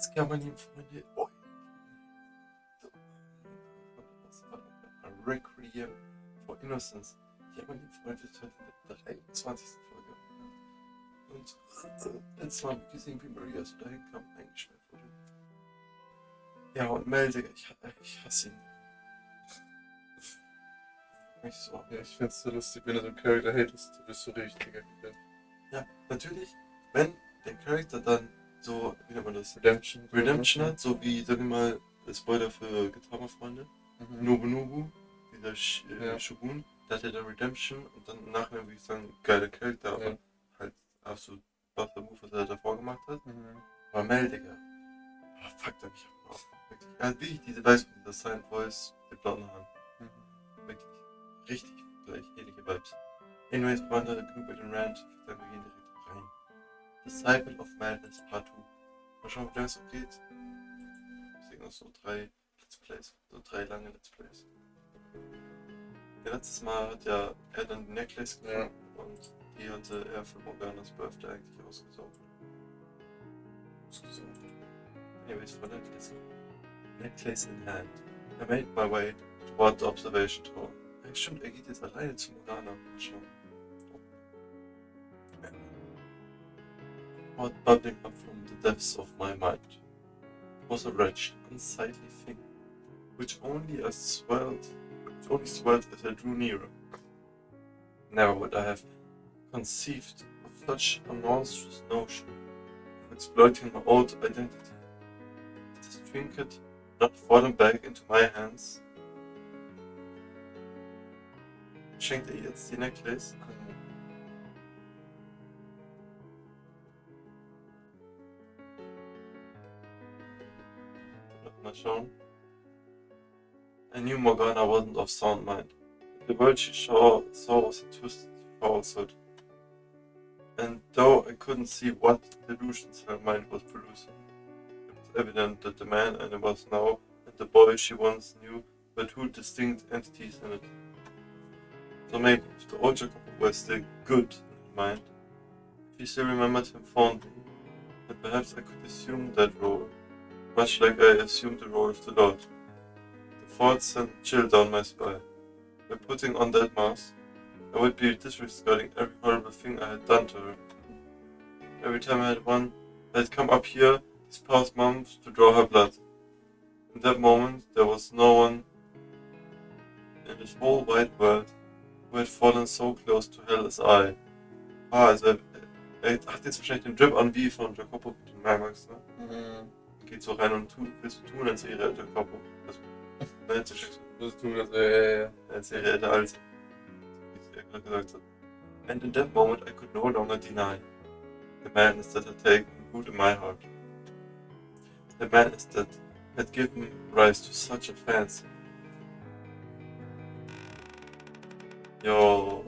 Das kann man ihm Freunde. Oh. Requiem for Innocence. Ich habe ihn Freunde zur 23. Folge. Und letztes Mal gesehen, wie Maria so dahin kam, eingeschneit wurde. Ja, und melde, ich hasse ihn. Nicht so. Ja, ich find's so lustig, wenn du den Charakter hatest, du bist so richtiger. Ja, natürlich, wenn der Charakter dann so, wie nennt man das? Redemption hat, so wie, sag ich mal, Spoiler für Gitarrenfreunde, Nobu, dieser Shogun, der hat ja dann Redemption und dann im Nachhinein würde ich sagen, geiler Charakter, aber halt absolut buffer Move, was er davor gemacht hat. Aber Mel, Digga, fuck, da mich auch noch. Wirklich, er hat wirklich diese Weiß mit dieser Silent Voice, mit blonden Haaren. Wirklich, richtig gleich, ähnliche Vibes. Anyways, Freunde, genug mit dem Rant, ich würde sagen, wir gehen direkt rein. Disciple of Madness Part 2. Mal schauen, wie lange es noch geht. Ich sehe noch so 3 Let's Plays, so 3 lange Let's Plays. Ja, letztes Mal hat ja er dann die Necklace gefunden und die hatte er für Morganas Birthday eigentlich ausgesucht. Anyways, Freunde, Necklace in hand. I made my way toward the observation tower. Ja, stimmt, er geht jetzt alleine zu Morgana. Mal schauen. What bubbling up from the depths of my mind was a wretched, unsightly thing, which only swelled as I drew nearer. Never would I have conceived of such a monstrous notion of exploiting my old identity. If this trinket not fallen back into my hands, schenkt er jetzt die Necklace. Mal schauen. I knew Morgana wasn't of sound mind. The world she saw was a twisted falsehood. And though I couldn't see what delusions her mind was producing, it was evident that the man I was now and the boy she once knew were two distinct entities in it. So maybe if the old JACOPO were still good in mind, if he still remembered him fondly, then perhaps I could assume that role, much like I assumed the role of the Lord. The thought sent a chill down my spine. By putting on that mask, I would be disregarding every horrible thing I had done to her. Every time I had come up here these past months to draw her blood. In that moment, there was no one in this whole wide world who had fallen so close to hell as I. Also er hat jetzt wahrscheinlich den Drip an wie von JACOPO mit den Max, ne? Geht so rein und willst du tun, als wäre er JACOPO. Das tun, als als wäre er der Alte. Wie er gerade gesagt hat. And in that moment I could no longer deny the madness that had taken root in my heart. The madness that had given rise to such a fancy. Jo.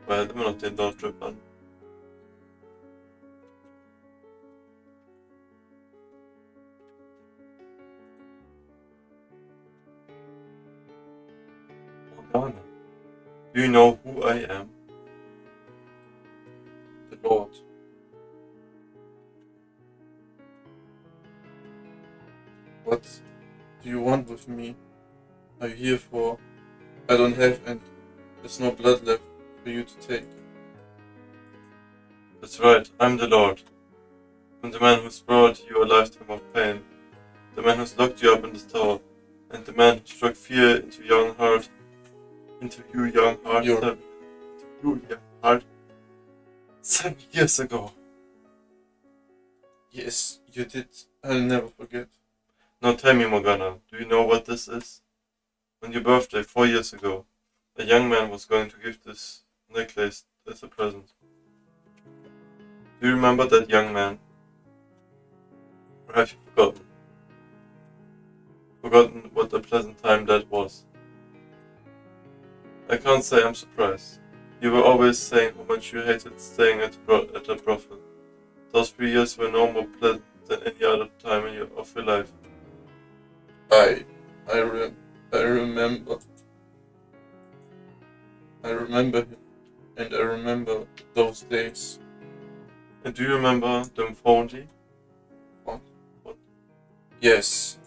Weil er hat immer noch den Dot-Drip an. Morgana, do you know who I am? The Lord. What do you want with me? Are you here for? I don't have and there's no blood left for you to take. That's right, I'm the Lord. I'm the man who's brought you a lifetime of pain. The man who's locked you up in this tower. And the man who struck fear into your young heart. 7 years ago. Yes, you did. I'll never forget. Now tell me, Morgana, do you know what this is? On your birthday 4 years ago, a young man was going to give this necklace as a present. Do you remember that young man? Or have you forgotten? Forgotten what a pleasant time that was? I can't say I'm surprised. You were always saying how much you hated staying at a brothel. Those 3 years were no more pleasant than any other time of your life. I remember. I remember him, and I remember those days. And do you remember them fondly? What? Yes.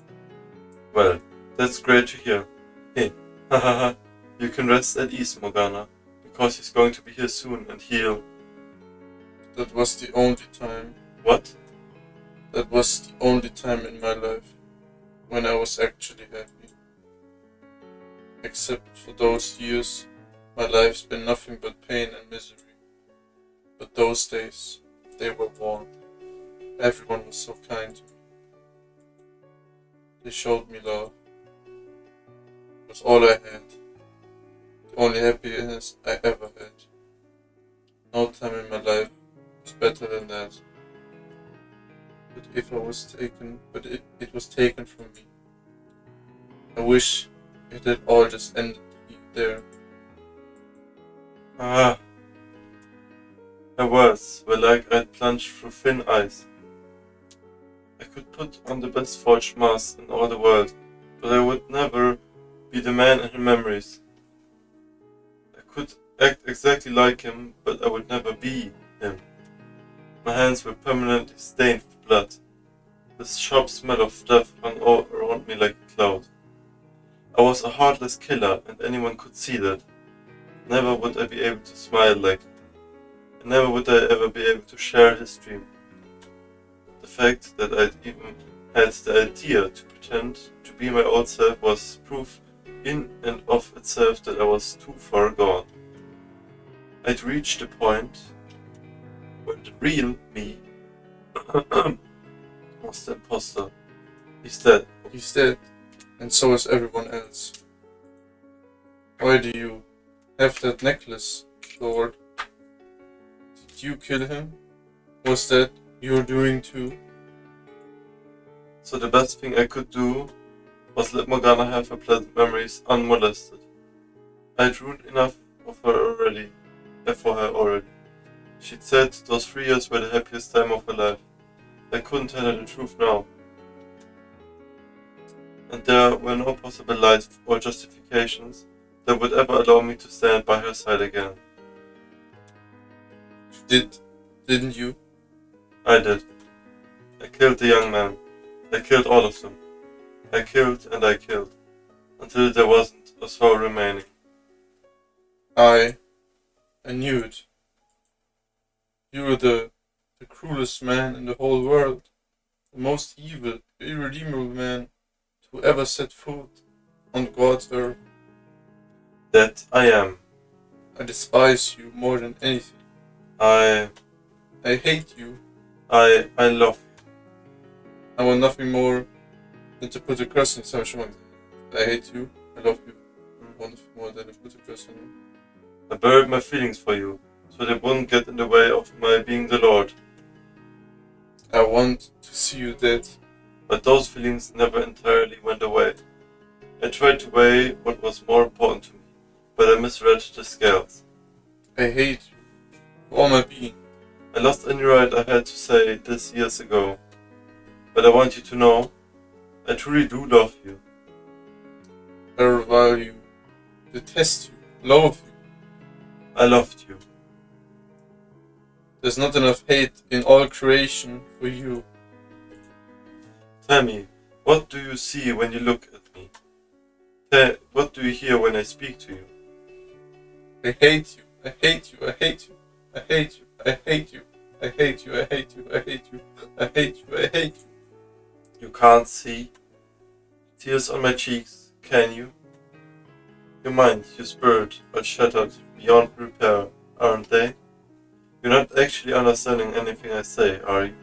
Well, that's great to hear. Hey, hahaha, you can rest at ease, Morgana, because he's going to be here soon and he'll... That was the only time. What? That was the only time in my life when I was actually happy. Except for those years, my life's been nothing but pain and misery. But those days, they were warm. Everyone was so kind to me. They showed me love. It was all I had. The only happiness I ever had. No time in my life was better than that. But it was taken from me. I wish it had all just ended there. Ah. My words were like I'd plunged through thin ice. I could put on the best forged mask in all the world, but I would never be the man in her memories. I could act exactly like him, but I would never be him. My hands were permanently stained with blood. The sharp smell of death hung all around me like a cloud. I was a heartless killer, and anyone could see that. Never would I be able to smile like him. And never would I ever be able to share his dream. The fact that I'd even had the idea to pretend to be my old self was proof in and of itself that I was too far gone. I'd reached a point when the real me was the imposter. He's dead. He's dead, and so is everyone else. Why do you have that necklace, Lord? Did you kill him? Was that your doing too? So the best thing I could do was let Morgana have her pleasant memories unmolested. I'd ruined enough of her already, for her already. She'd said those 3 years were the happiest time of her life. I couldn't tell her the truth now. And there were no possible lies or justifications that would ever allow me to stand by her side again. Didn't you? I did. I killed the young man. I killed all of them. I killed and I killed, until there wasn't a soul remaining. I knew it. You were the cruelest man in the whole world. The most evil, irredeemable man to ever set foot on God's earth. That I am. I despise you more than anything. I hate you. I love you. I want nothing more than to put a curse in someone. I hate you. I love you. I want nothing more than to put a curse on you. I buried my feelings for you, so they wouldn't get in the way of my being the Lord. I want to see you dead. But those feelings never entirely went away. I tried to weigh what was more important to me, but I misread the scales. I hate you. For all my being. I lost any right I had to say this years ago. But I want you to know, I truly do love you. I revile you, detest you, loathe you. I loved you. There's not enough hate in all creation for you. Tell me, what do you see when you look at me? What do you hear when I speak to you? I hate you, I hate you, I hate you, I hate you, I hate you, I hate you, I hate you, I hate you, I hate you, I hate you. You can't see tears on my cheeks, can you? Your mind, your spirit are shattered beyond repair, aren't they? You're not actually understanding anything I say, are you?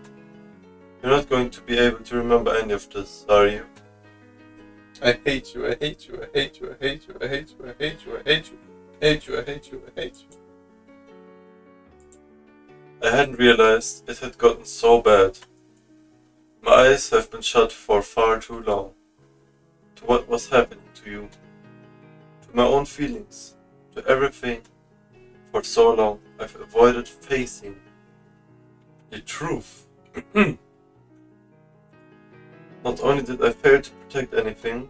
You're not going to be able to remember any of this, are you? I hate you, I hate you, I hate you, I hate you, I hate you, I hate you, I hate you, I hate you, I hate you, I hate you. I hadn't realized it had gotten so bad. My eyes have been shut for far too long. To what was happening to you. To my own feelings. To everything. For so long I've avoided facing the truth. Not only did I fail to protect anything,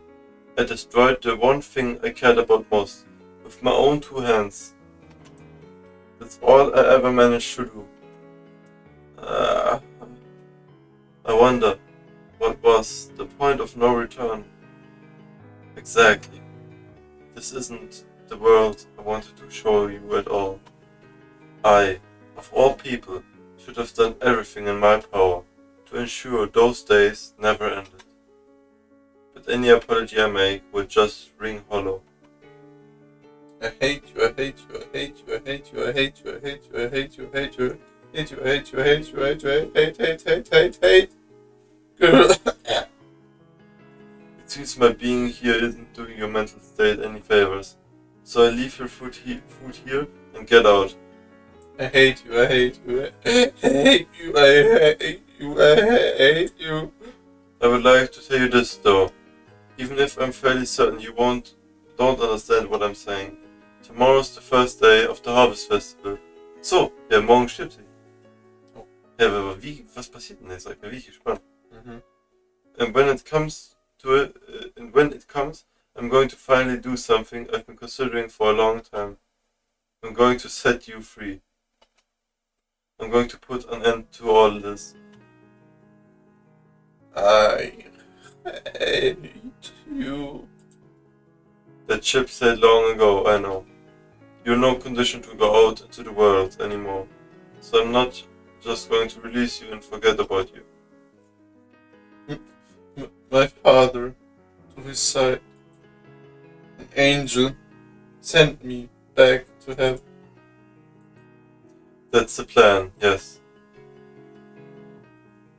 I destroyed the one thing I cared about most, with my own 2 hands. That's all I ever managed to do. wonder, what was the point of no return? Exactly. This isn't the world I wanted to show you at all. I, of all people, should have done everything in my power to ensure those days never ended. But any apology I make will just ring hollow. I hate you, I hate you, I hate you, I hate you, I hate you, I hate you, I hate you, I hate you, I hate you, I hate you, I hate you, I hate you, I hate girl. It seems my being here isn't doing your mental state any favors, so I leave your food here and get out. I hate you, I hate you, I hate you, I hate you, I hate you. I would like to tell you this though, even if I'm fairly certain you don't understand what I'm saying. Tomorrow's the first day of the Harvest Festival. So, ja, morgen stirbt sie. Oh. Ja, aber wie, was passiert denn jetzt? Ich bin wirklich gespannt. Mhm. And when it comes, I'm going to finally do something I've been considering for a long time. I'm going to set you free. I'm going to put an end to all this. I hate you. That chip said long ago, I know. You're no condition to go out into the world anymore. So I'm not just going to release you and forget about you. My father, to his side, an angel, sent me back to heaven. That's the plan, yes.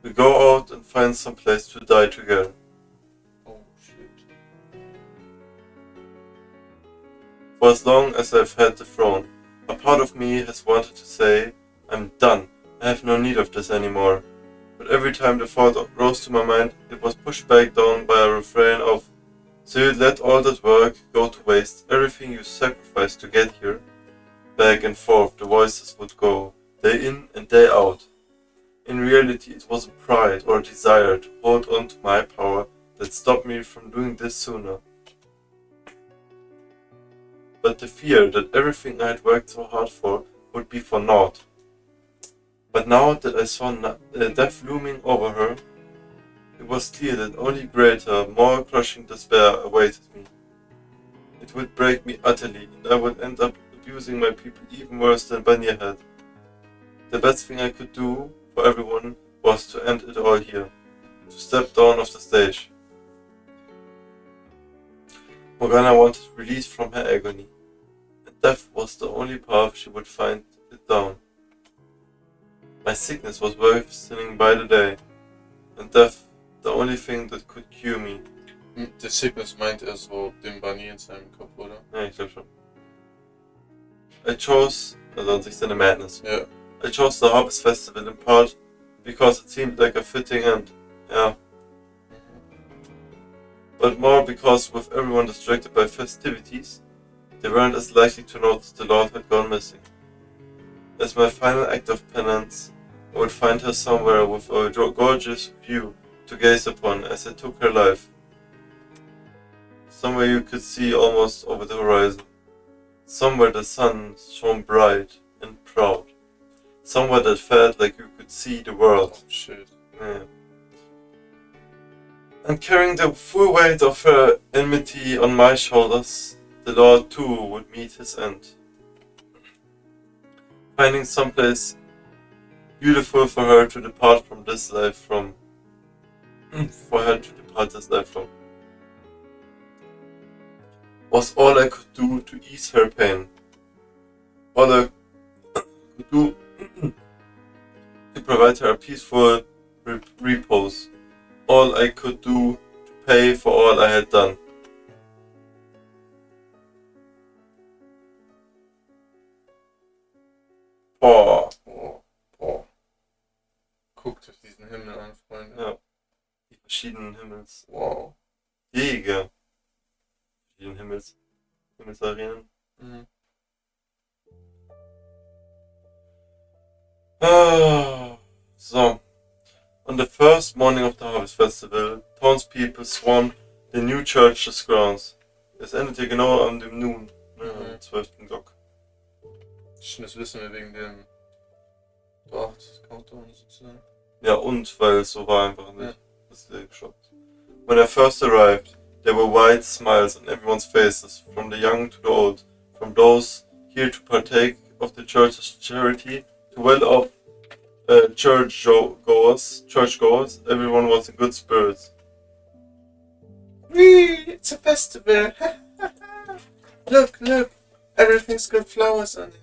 We go out and find some place to die together. Oh shit. For as long as I've had the throne, a part of me has wanted to say, I'm done, I have no need of this anymore. But every time the thought rose to my mind, it was pushed back down by a refrain of, so you'd let all that work go to waste, everything you sacrificed to get here? Back and forth the voices would go, day in and day out. In reality, it was a pride or a desire to hold on to my power that stopped me from doing this sooner. But the fear that everything I had worked so hard for would be for naught. But now that I saw death looming over her, it was clear that only greater, more crushing despair awaited me. It would break me utterly, and I would end up abusing my people even worse than Banya had. The best thing I could do for everyone was to end it all here, to step down off the stage. Morgana wanted release from her agony, and death was the only path she would find it down. My sickness was worsening by the day, and death the only thing that could cure me. Der Sickness meint so den Bunny in seinem Kopf, oder? Ja, ich glaube schon. I chose, also an sich seine Madness. Ja. I chose the Harvest Festival in part because it seemed like a fitting end. Yeah. But more because with everyone distracted by festivities, they weren't as likely to notice the Lord had gone missing. As my final act of penance, I would find her somewhere with a gorgeous view to gaze upon as I took her life. Somewhere you could see almost over the horizon. Somewhere the sun shone bright and proud. Somewhere that felt like you could see the world. Oh shit. Yeah. And carrying the full weight of her enmity on my shoulders, the Lord too would meet his end. Finding someplace beautiful for her to depart from this life from. Was all I could do to ease her pain. All I could do to provide her a peaceful repose. All I could do to pay for all I had done. Boah. Guckt euch diesen Himmel an, Freunde. Ja. Die verschiedenen Himmels. Wow. Wege. Verschiedenen Himmelsarenen. Mhm. So. On the first morning of the Harvest Festival, townspeople swarmed the new church's grounds. Es endete genau an dem Noon, am 12. Glock. Das wissen wir wegen dem Countdown sozusagen. Ja, und weil es so war einfach nicht. Das ist sehr geschockt. When I first arrived, there were wide smiles on everyone's faces, from the young to the old, from those here to partake of the church's charity to well-off churchgoers. Everyone was in good spirits. Whee! It's a festival! Look, look! Everything's got flowers on it.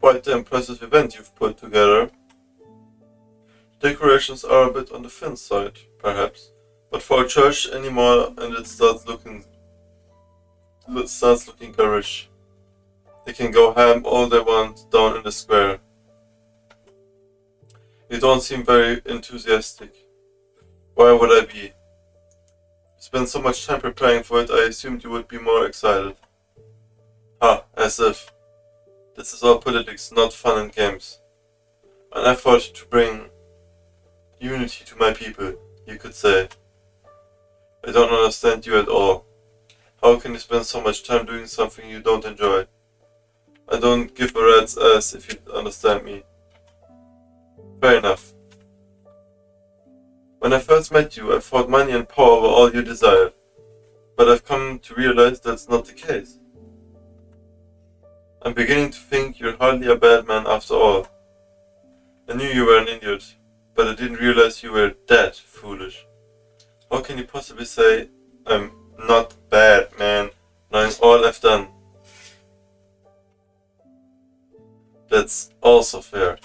Quite the impressive event you've put together. Decorations are a bit on the thin side, perhaps, but for a church anymore, and it starts looking garish. They can go ham all they want down in the square. You don't seem very enthusiastic. Why would I be? You spent so much time preparing for it, I assumed you would be more excited. As if. This is all politics, not fun and games. An effort to bring unity to my people, you could say. I don't understand you at all. How can you spend so much time doing something you don't enjoy? I don't give a rat's ass if you understand me. Fair enough. When I first met you, I thought money and power were all you desired. But I've come to realize that's not the case. I'm beginning to think you're hardly a bad man after all. I knew you were an idiot, but I didn't realize you were that foolish. How can you possibly say I'm not bad, man, knowing all I've done? That's also fair.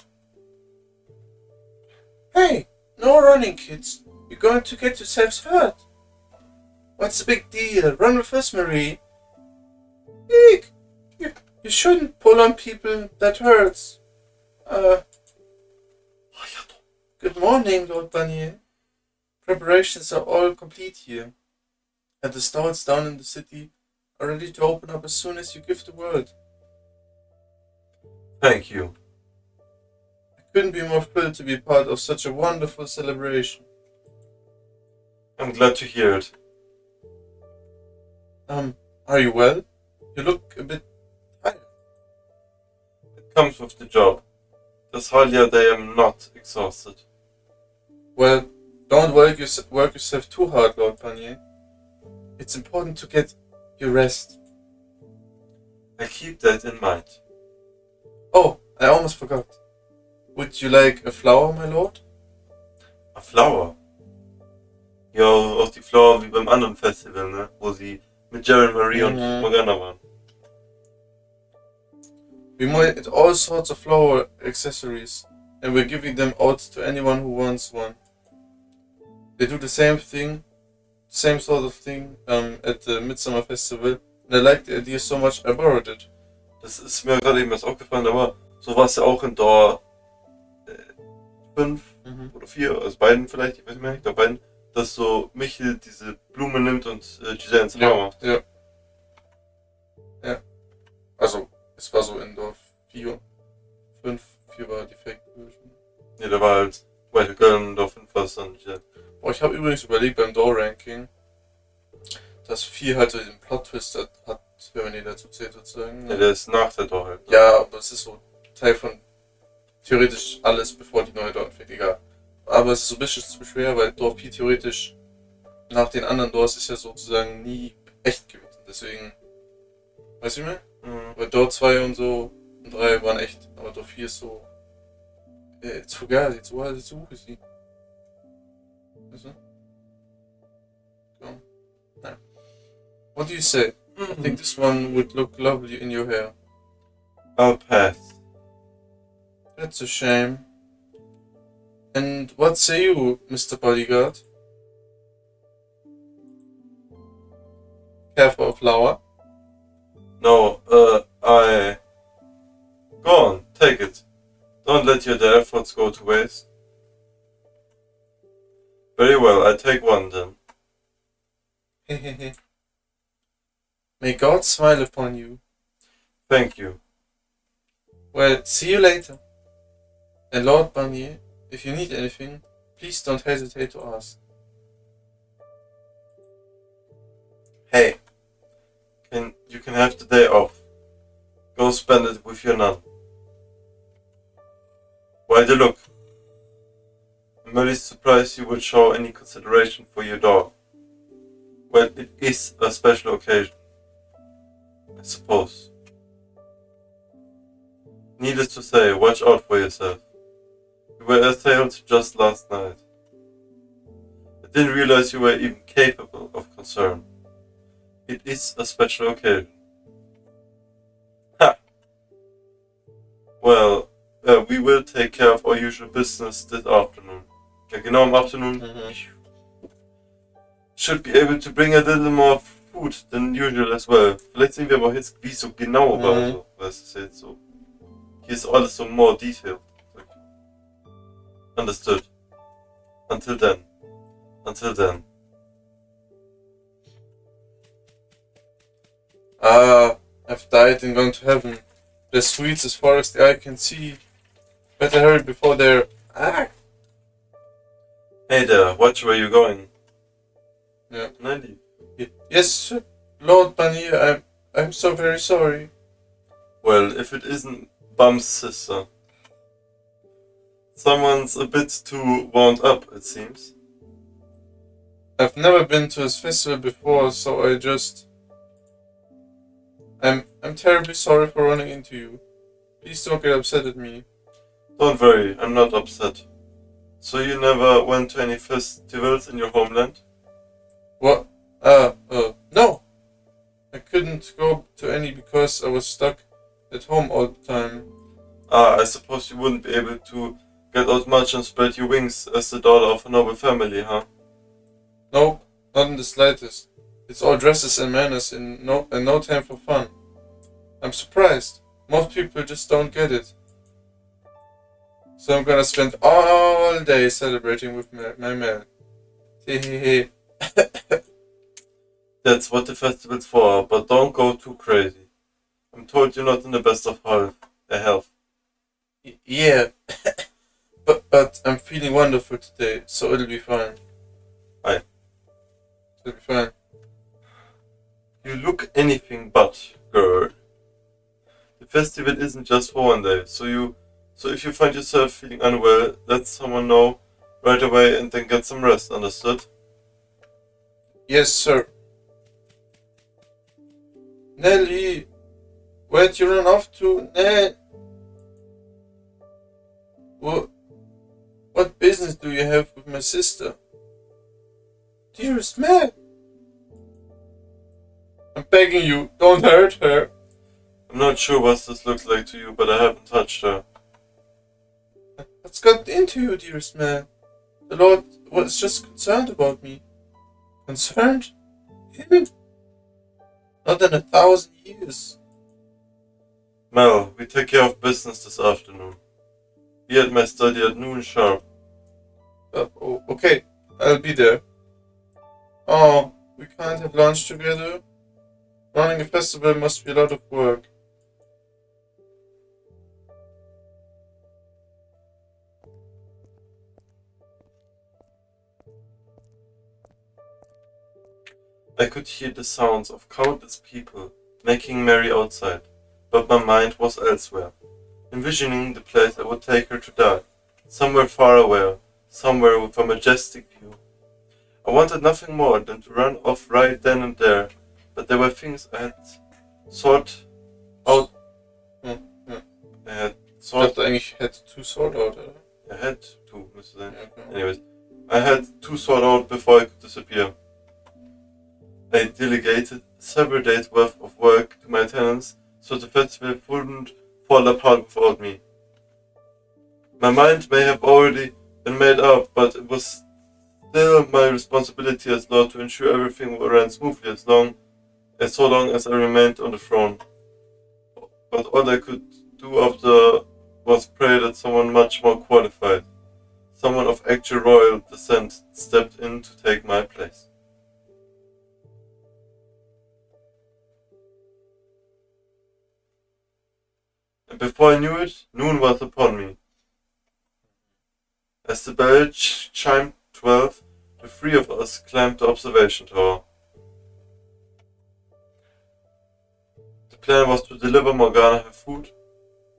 Hey, no running, kids. You're going to get yourselves hurt. What's the big deal? Run with us, Marie. Eek! You shouldn't pull on people. That hurts. Good morning, Lord Barnier. Preparations are all complete here. And the stalls down in the city are ready to open up as soon as you give the word. Thank you. I couldn't be more thrilled to be part of such a wonderful celebration. I'm glad to hear it. Are you well? You look a bit tired. It comes with the job. There's hardly a day I'm not exhausted. Well, don't work yourself too hard, Lord Barnier. It's important to get your rest. I'll keep that in mind. Oh, I almost forgot. Would you like a flower, my lord? A flower? Ja, auch die Flower wie beim anderen Festival, ne? Wo sie mit Jerry, Marie und Morgana waren. We made all sorts of flower accessories, and we're giving them out to anyone who wants one. They do the same sort of thing at the Midsummer Festival, and I liked the idea so much I borrowed it. Das ist mir gerade eben erst aufgefallen, aber so war es ja auch in Door 5 oder 4, also beiden vielleicht, ich weiß nicht mehr, ich glaube beiden, dass so Michel diese Blume nimmt und Giselle ins Haar macht. Ja. Also, es war so in Door 4. 4 war die Fake-Version. Ne, da war halt White Girl und Door 5 war es dann Giselle. Oh, ich habe übrigens überlegt beim Door-Ranking, dass 4 halt so diesen Plot-Twist hat, wenn man den dazu zählt sozusagen. Ja, der ist nach der Door halt. Ne? Ja, aber es ist so Teil von theoretisch alles, bevor die neue Door anfängt, egal. Aber es ist so ein bisschen zu schwer, weil Door 4 theoretisch nach den anderen Doors ist ja sozusagen nie echt gewesen. Deswegen, weißt du mir? Weil Door 2 und so und 3 waren echt, aber Door 4 ist so. It's fugazi, it's wild, it's easy. Weißt du? Komm. Ja. What do you say? I think this one would look lovely in your hair. I'll pass. That's a shame. And what say you, Mr. Bodyguard? Care for a flower? No, Go on, take it. Don't let your efforts go to waste. Very well, I take one then. Hehehe. May God smile upon you. Thank you. Well, see you later. And Lord Barnier, if you need anything, please don't hesitate to ask. Hey, you can have the day off. Go Go spend it with your nun. Why the look? I'm really surprised you would show any consideration for your dog. Well, it is a special occasion, I suppose. Needless to say, watch out for yourself. You were assailed just last night. I didn't realize you were even capable of concern. It is a special occasion. Ha! Well, we will take care of our usual business this afternoon. Ja, genau am Afternoon. Should be able to bring a little more food than usual as well. Vielleicht sehen wir aber jetzt, wie es so genau war. So. Das ist jetzt so. Hier ist alles so more detailed. Understood. Until then. Until then. I've died and gone to heaven. The sweets as far as the eye can see. Better hurry before they're... Ah! Hey there, watch where you're going. Yeah. Nelly. Yes, Lord Bunny, I'm so very sorry. Well, if it isn't Bum's sister. Someone's a bit too wound up, it seems. I've never been to his festival before, so I just... I'm terribly sorry for running into you. Please don't get upset at me. Don't worry, I'm not upset. So you never went to any festivals in your homeland? What? No! I couldn't go to any because I was stuck at home all the time. I suppose you wouldn't be able to get out much and spread your wings as the daughter of a noble family, huh? Nope, not in the slightest. It's all dresses and manners and no time for fun. I'm surprised. Most people just don't get it. So I'm gonna spend all day celebrating with my man. Hehehe. That's what the festival's for, but don't go too crazy. I'm told you're not in the best of health. Yeah. but I'm feeling wonderful today, so it'll be fine. Aye. It'll be fine. You look anything but, girl. The festival isn't just for one day, so if you find yourself feeling unwell, let someone know right away and then get some rest, understood? Yes, sir. Nelly, where'd you run off to? What business do you have with my sister? Dearest man, I'm begging you, don't hurt her. I'm not sure what this looks like to you, but I haven't touched her. What's got into you, dearest man? The Lord was just concerned about me. Concerned? Him? Not in 1,000 years. Mel, we take care of business this afternoon. Be at my study at noon sharp. Okay, I'll be there. Oh, we can't have lunch together? Running a festival must be a lot of work. I could hear the sounds of countless people making merry outside, but my mind was elsewhere, envisioning the place I would take her to die, somewhere far away, somewhere with a majestic view. I wanted nothing more than to run off right then and there, but there were things I had sought out. I had sought. dachte eigentlich, ich hätte to sort out, oder? I had to, Mr. Zane. Ja, okay. Anyways, I had to sort out before I could disappear. I delegated several days worth of work to my tenants so the festival wouldn't fall apart without me. My mind may have already been made up, but it was still my responsibility as Lord to ensure everything ran smoothly so long as I remained on the throne. But all I could do after was pray that someone much more qualified, someone of actual royal descent, stepped in to take my place. And before I knew it, noon was upon me. As the bell chimed 12, the three of us climbed the observation tower. The The plan was to deliver Morgana her food,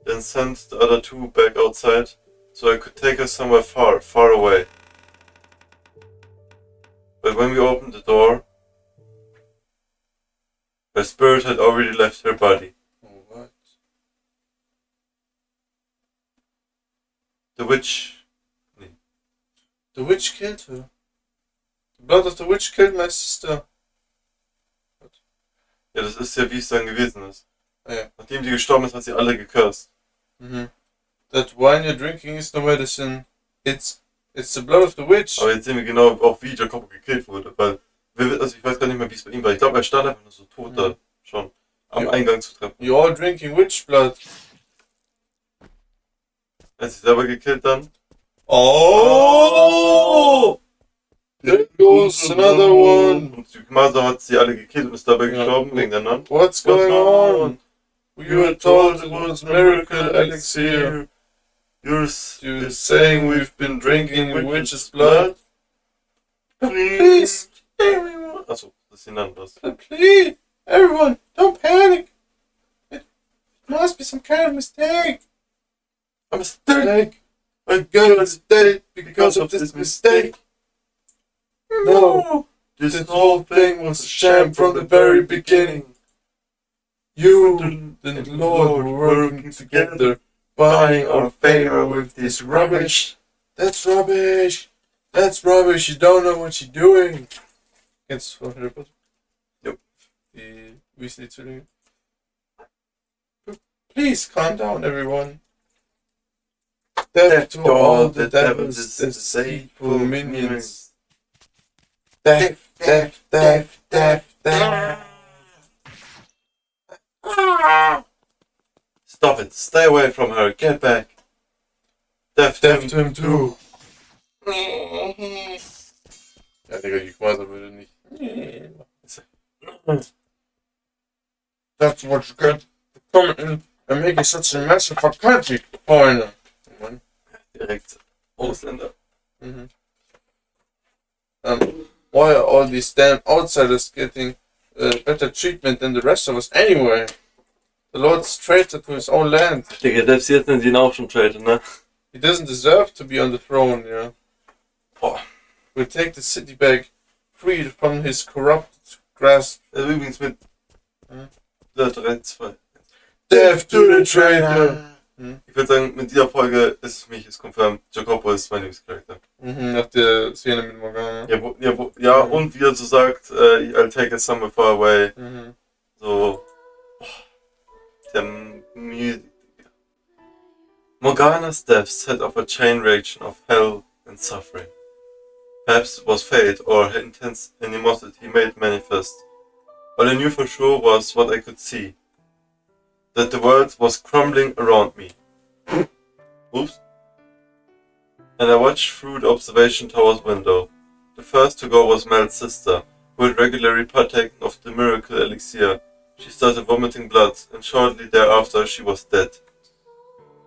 then send the other two back outside so I could take her somewhere far, far away. But when we opened the door, her spirit had already left her body. Oh, what? The witch... The witch killed her. The blood of the witch killed my sister. Ja, das ist ja, wie es dann gewesen ist. Ja. Nachdem sie gestorben ist, hat sie alle gecursed. That wine you're drinking is no medicine. It's the blood of the witch. Aber jetzt sehen wir genau auch, wie Jacopo gekillt wurde. Weil, also ich weiß gar nicht mehr, wie es bei ihm war. Ich glaube, er stand einfach nur so tot da. Schon. Am Eingang zu treffen. You're all drinking witch blood. Er hat sich selber gekillt dann. Oh! There goes another one. Und Yukimasa hat sie alle gekillt und ist dabei gestorben wegen der Nun. What's going on? We were told it was miracle elixir. You're saying we've been drinking the witch's blood? Please, everyone. Achso, das ist die Nun was. Please, everyone, don't panic. It must be some kind of mistake. A mistake. My girl is dead because of this mistake. No, this whole thing was a sham from the very beginning. You and the Lord were working together, buying our favor with this rubbish. That's rubbish. That's rubbish. You don't know what you're doing. Kennst du von Harry Potter? Nope. Die Weasley-Zwillinge. Please calm down, everyone. Death to all the devil's deceitful minions. Death, death, death, death, death. Stop it. Stay away from her. Get back. Death to him too. Ja, Digga, Yukimasa würde nicht. That's what you get for coming in and making such a mess of our country, foreigner. Direkt Ausländer. Why are all these damn outsiders getting better treatment than the rest of us anyway? The Lord's traitor to his own land. Digga, selbst jetzt nennen sie ihn auch schon Traitor, ne? He doesn't deserve to be on the throne, yeah. Boah. We'll take the city back, freed from his corrupt grasp. Also übrigens mit 3-2. Death to the traitor! Ich würde sagen, mit dieser Folge ist für mich confirmed, Jacopo ist mein Lieblingscharakter. Nach der Szene mit Morgana. Ja, und wie er so sagt, I'll take it somewhere far away. So. Der Music. Morgana's death set off a chain reaction of hell and suffering. Perhaps it was fate or her intense animosity made manifest. All I knew for sure was what I could see. That the world was crumbling around me. Oops. And I watched through the observation tower's window. The first to go was Mel's sister, who had regularly partaken of the miracle elixir. She started vomiting blood, and shortly thereafter she was dead.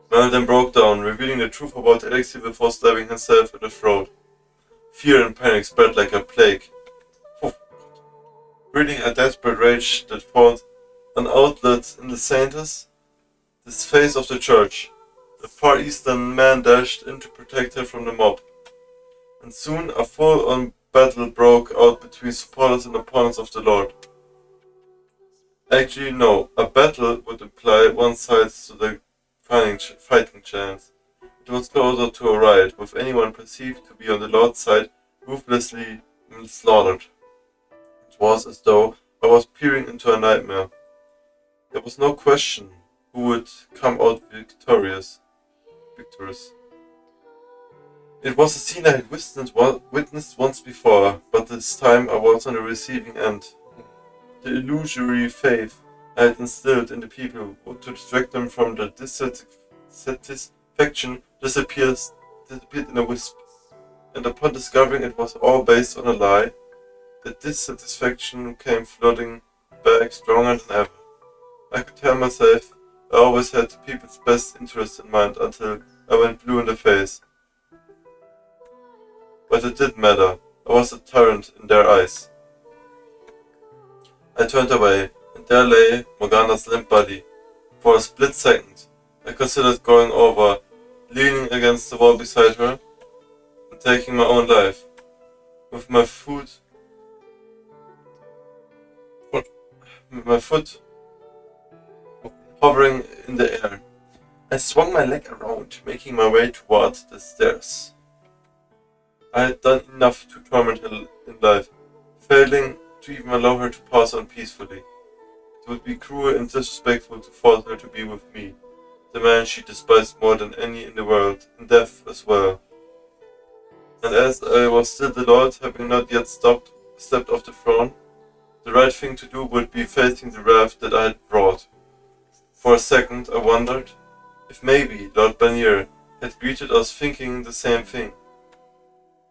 Mel then broke down, revealing the truth about the elixir before stabbing herself in the throat. Fear and panic spread like a plague. Breathing a desperate rage that found an outlet in the saintess, this face of the church, the Far Eastern man dashed in to protect her from the mob. And soon a full-on battle broke out between supporters and opponents of the Lord. Actually, no, a battle would imply one side to the fighting chance. It was closer to a riot, with anyone perceived to be on the Lord's side ruthlessly slaughtered. It was as though I was peering into a nightmare. There was no question who would come out victorious. It was a scene I had witnessed once before, but this time I was on the receiving end. The illusory faith I had instilled in the people to distract them from the dissatisfaction disappeared in a wisp, and upon discovering it was all based on a lie, the dissatisfaction came flooding back stronger than ever. I could tell myself I always had the people's best interest in mind until I went blue in the face. But it didn't matter. I was a tyrant in their eyes. I turned away and and there lay Morgana's limp body. For a split second, I considered going over, leaning against the wall beside her, and taking my own life. With my foot hovering in the air, I swung my leg around, making my way toward the stairs. I had done enough to torment her in life, failing to even allow her to pass on peacefully. It would be cruel and disrespectful to force her to be with me, the man she despised more than any in the world, in death as well. And as I was still the Lord, having not yet stepped off the throne, the right thing to do would be facing the wrath that I had brought. For a second I wondered if maybe Lord Bannier had greeted us thinking the same thing.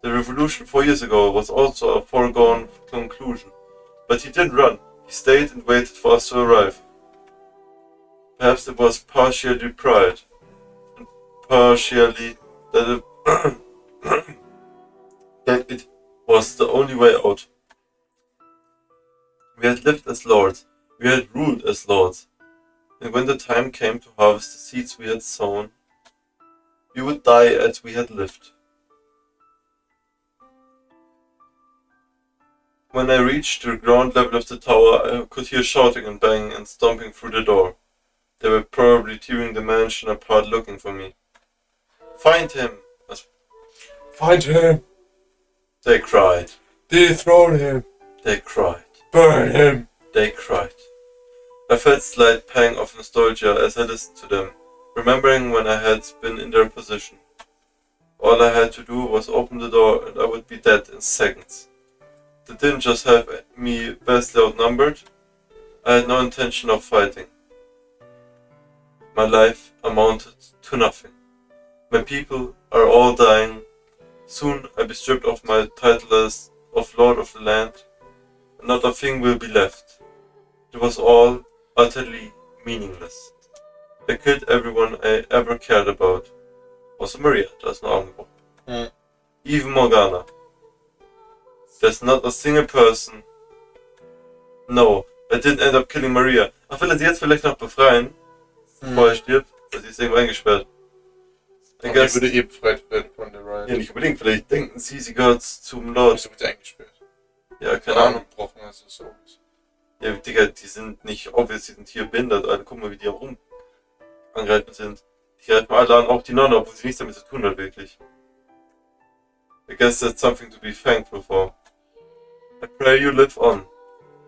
The revolution 4 years ago was also a foregone conclusion, but he didn't run. He stayed and waited for us to arrive. Perhaps it was partially pride, and partially that that it was the only way out. We had lived as lords, we had ruled as lords, and when the time came to harvest the seeds we had sown, we would die as we had lived. When I reached the ground level of the tower, I could hear shouting and banging and stomping through the door. They were probably tearing the mansion apart looking for me. Find him! Find him! They cried. Dethrone him! They cried. Burn him! They cried. I felt a slight pang of nostalgia as I listened to them, remembering when I had been in their position. All I had to do was open the door and I would be dead in seconds. They didn't just have me vastly outnumbered, I had no intention of fighting. My life amounted to nothing. My people are all dying. Soon I'll be stripped of my title as of Lord of the Land, and not a thing will be left. It was all utterly meaningless. I killed everyone I ever cared about. Also Maria, das eine Augenbraue. Even Morgana. There's not a single person. No, I didn't end up killing Maria. Ach, will er sie jetzt vielleicht noch befreien? Bevor er stirbt? Weil sie ist irgendwo eingesperrt. Aber die würde eh befreit werden von der Riot. Ja, nicht unbedingt. Vielleicht denken sie gehört zum Lord. Wieso wird sie eingesperrt? Ja, keine Ahnung. Brauchen also so. Ja, Digga, die sind nicht obvious, die sind hier behindert. Alter, guck mal, wie die rum angreifen sind. Die greifen alle an, auch die Nonne, obwohl sie nichts damit zu tun hat, wirklich. I guess that's something to be thankful for. I pray you live on.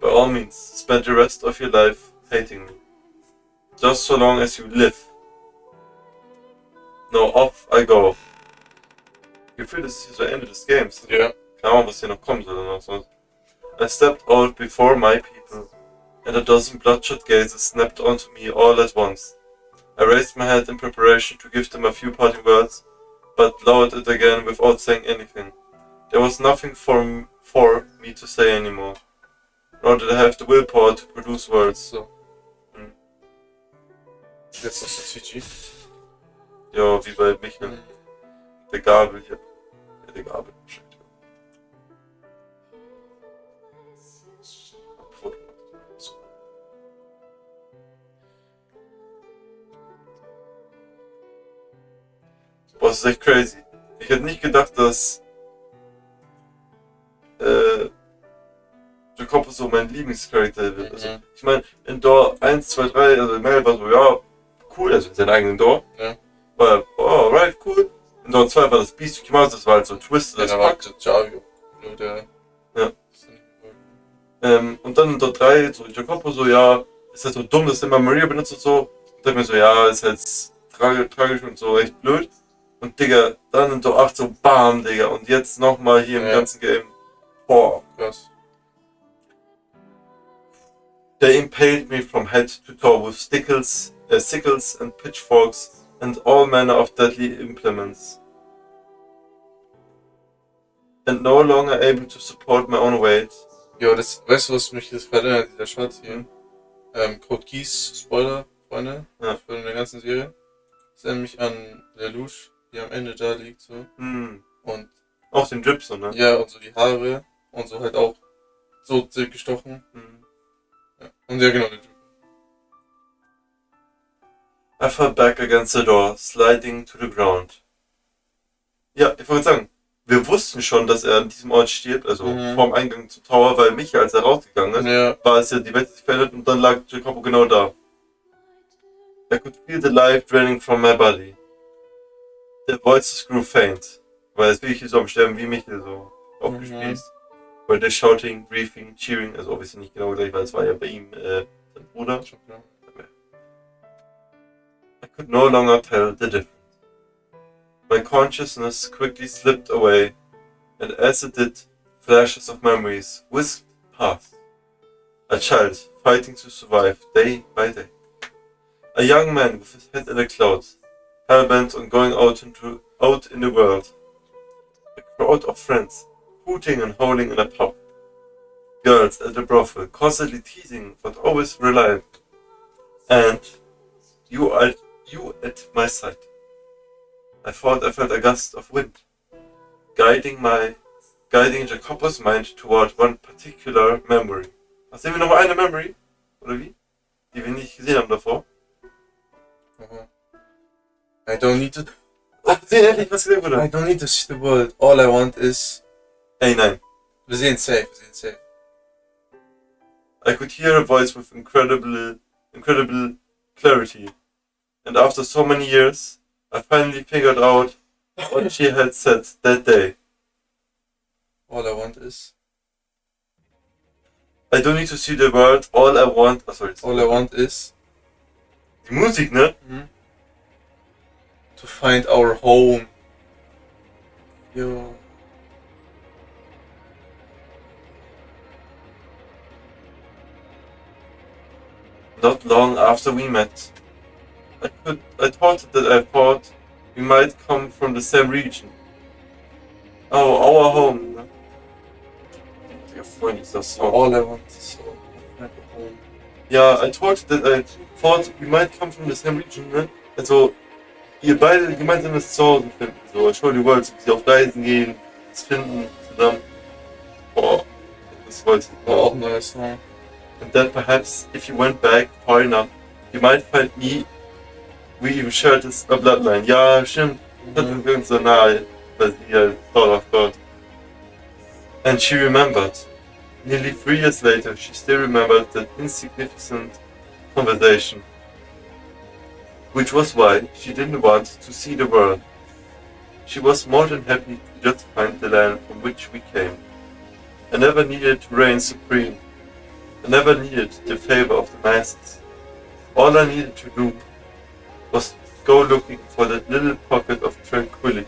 By all means, spend the rest of your life hating me. Just so long as you live. Now off I go. Gefühlt ist hier so Ende des Games. Ja. Keine Ahnung, was hier noch kommt oder noch so. I stepped out before my people, and a dozen bloodshot gazes snapped onto me all at once. I raised my head in preparation to give them a few parting words, but lowered it again without saying anything. There was nothing for me to say anymore, nor did I have the willpower to produce words. So. Jetzt noch das CG. Ja, wie bei Michel. Der Gabel hier. Ja, der Gabel. Boah, das ist echt crazy. Ich hätte nicht gedacht, dass JACOPO so mein Lieblingscharakter wird. Also, ich meine, in Door 1, 2, 3, also Mel war so, ja, cool, also in seinem eigenen Door. Ja. War, oh, right, cool. In Door 2 war das Beast Mickey Mouse, das war halt so ein Twist. Ja, da war der Javio. Nur der. Ja. Und dann in Door 3, so JACOPO so, ja, ist halt so dumm, dass immer Maria benutzt und so. Und dann mir so, ja, ist halt tragisch und so echt blöd. Und Digga, dann in Door 8 so, bam, Digga. Und jetzt nochmal hier im ganzen Game. Boah. Krass. They impaled me from head to toe with sickles and pitchforks and all manner of deadly implements. And no longer able to support my own weight. Ja, das, weißt du, was mich das gerade erinnert, dieser Shot hier? Code Keys, Spoiler, Freunde, für eine ganze Serie. Das erinnert mich an Lelouch, die am Ende da liegt, so. Und auch den Drip so, ne? Ja, und so die Haare und so halt auch so gestochen. Und ja, genau. I fell back against the door, sliding to the ground. Ja, ich wollte sagen, wir wussten schon, dass er an diesem Ort stirbt, also vorm Eingang zum Tower, weil Michael, als er rausgegangen ist, war es ja, die Welt sich verändert und dann lag Jacopo genau da. I could feel the life draining from my body. Their voices grew faint, weil es wirklich so am Sterben wie Michael so aufgespießt. Weil der shouting, grieving, cheering, also obviously nicht genau gleich, weil es war ja bei ihm sein Bruder. I could no longer tell the difference. My consciousness quickly slipped away, and as it did, flashes of memories whisked past. A child fighting to survive day by day. A young man with his head in the clouds, hell-bent on going out in the world. A crowd of friends, hooting and howling in a pub. Girls at a brothel, constantly teasing but always reliant. And you at my side. I thought I felt a gust of wind, guiding Jacopo's mind toward one particular memory. Ach, sehen wir noch eine Memory? Oder wie? Die wir nicht gesehen haben davor. I don't need to... Was gesehen wurde? I don't need to see the world. All I want is... Ey, nein. Wir sehen safe. I could hear a voice with incredible clarity. And after so many years, I finally figured out what she had said that day. All I want is... I don't need to see the world, all I want... All I want is... Die Musik, ne? To find our home. Yo. Not long after we met, I thought we might come from the same region. Oh, our home. Ne? Your friend is das Song. All I want is home. Ja, I thought we might come from the same region, ne? Also, ihr beide gemeinsames Zuhause finden. So, show the world, sie auf Reisen gehen, es finden zusammen. Boah, das wollte ich auch ein neues Song. And that perhaps, if you went back far enough, you might find me. We even shared this bloodline. Ja, stimmt. Das ist irgendwie so nahe, weil sie ja thought of God. And she remembered. Nearly 3 years later, she still remembered that insignificant conversation. Which was why she didn't want to see the world. She was more than happy to just find the land from which we came. I never needed to reign supreme. I never needed the favor of the masses. All I needed to do was go looking for that little pocket of tranquility.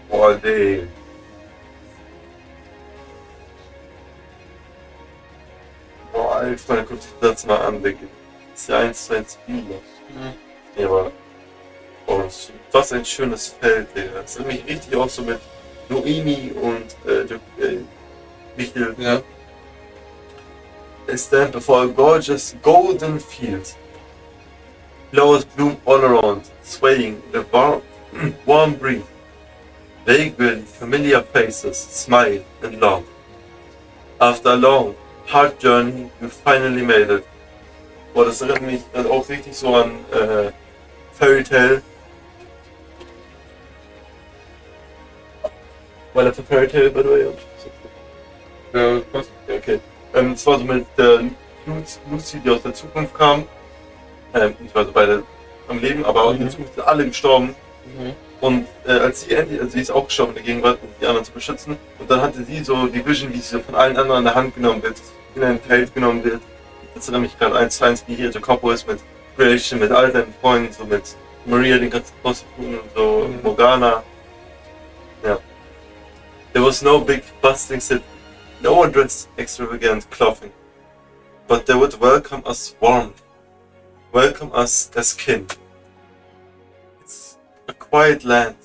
Boah, nee. Boah, Alter, guck dir das mal an, Digga. Das ist ja 1:1 Bilder. Ja, aber... Oh, was ein schönes Feld, Digga. Das ist nämlich richtig auch so mit Noemi und Michael. Ja. They stand before a gorgeous golden field. Flowers bloom all around, swaying in a warm breeze. Vaguely familiar faces smile and laugh. After a long, hard journey, you finally made it. Boah, das erinnert mich auch richtig so an Fairy Tale. Weil er für Fairy Tale, by the way. Ja, was? Ja, okay. Das war so mit der Lucy, die aus der Zukunft kam. Ich war so beide am Leben, aber auch in der Zukunft sind alle gestorben. Und als sie endlich, also sie ist auch gestorben in der Gegenwart, um die anderen zu beschützen. Und dann hatte sie so die Vision, wie sie so von allen anderen an der Hand genommen wird, in ein Feld genommen wird. Das ist nämlich gerade 1:1, wie hier JACOPO ist mit Creation, mit all seinen Freunden, so mit Maria, den ganzen Prostituten und so, Morgana. Ja. There was no big bustling city, no one dressed extravagant clothing. But they would welcome us warmly, welcome us as kin. It's a quiet land,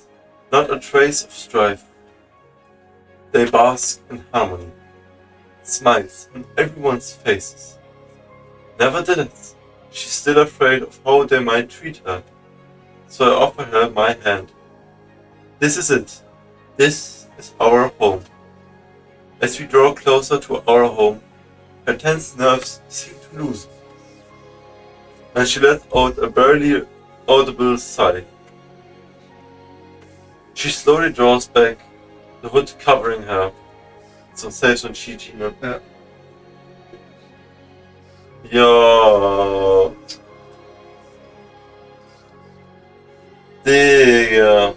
not a trace of strife. They bask in harmony, smiles on everyone's faces. Nevertheless, she's still afraid of how they might treat her, so I offer her my hand. This is it. This is our home. As we draw closer to our home, her tense nerves seem to loosen, and she lets out a barely audible sigh. She slowly draws back, the hood covering her. So safe und Gigi, ne? Ja. Ja. Digga.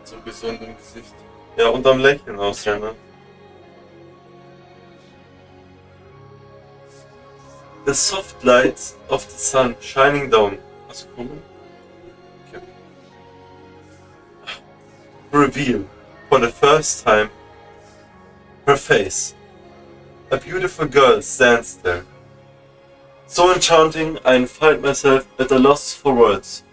So gesund im Gesicht. Ja, und am Lächeln aus, ja, ne? The soft lights of the sun shining down. Hast du gefunden? Okay. Reveal, for the first time, her face. A beautiful girl stands there. So enchanting, I find myself at a loss for words.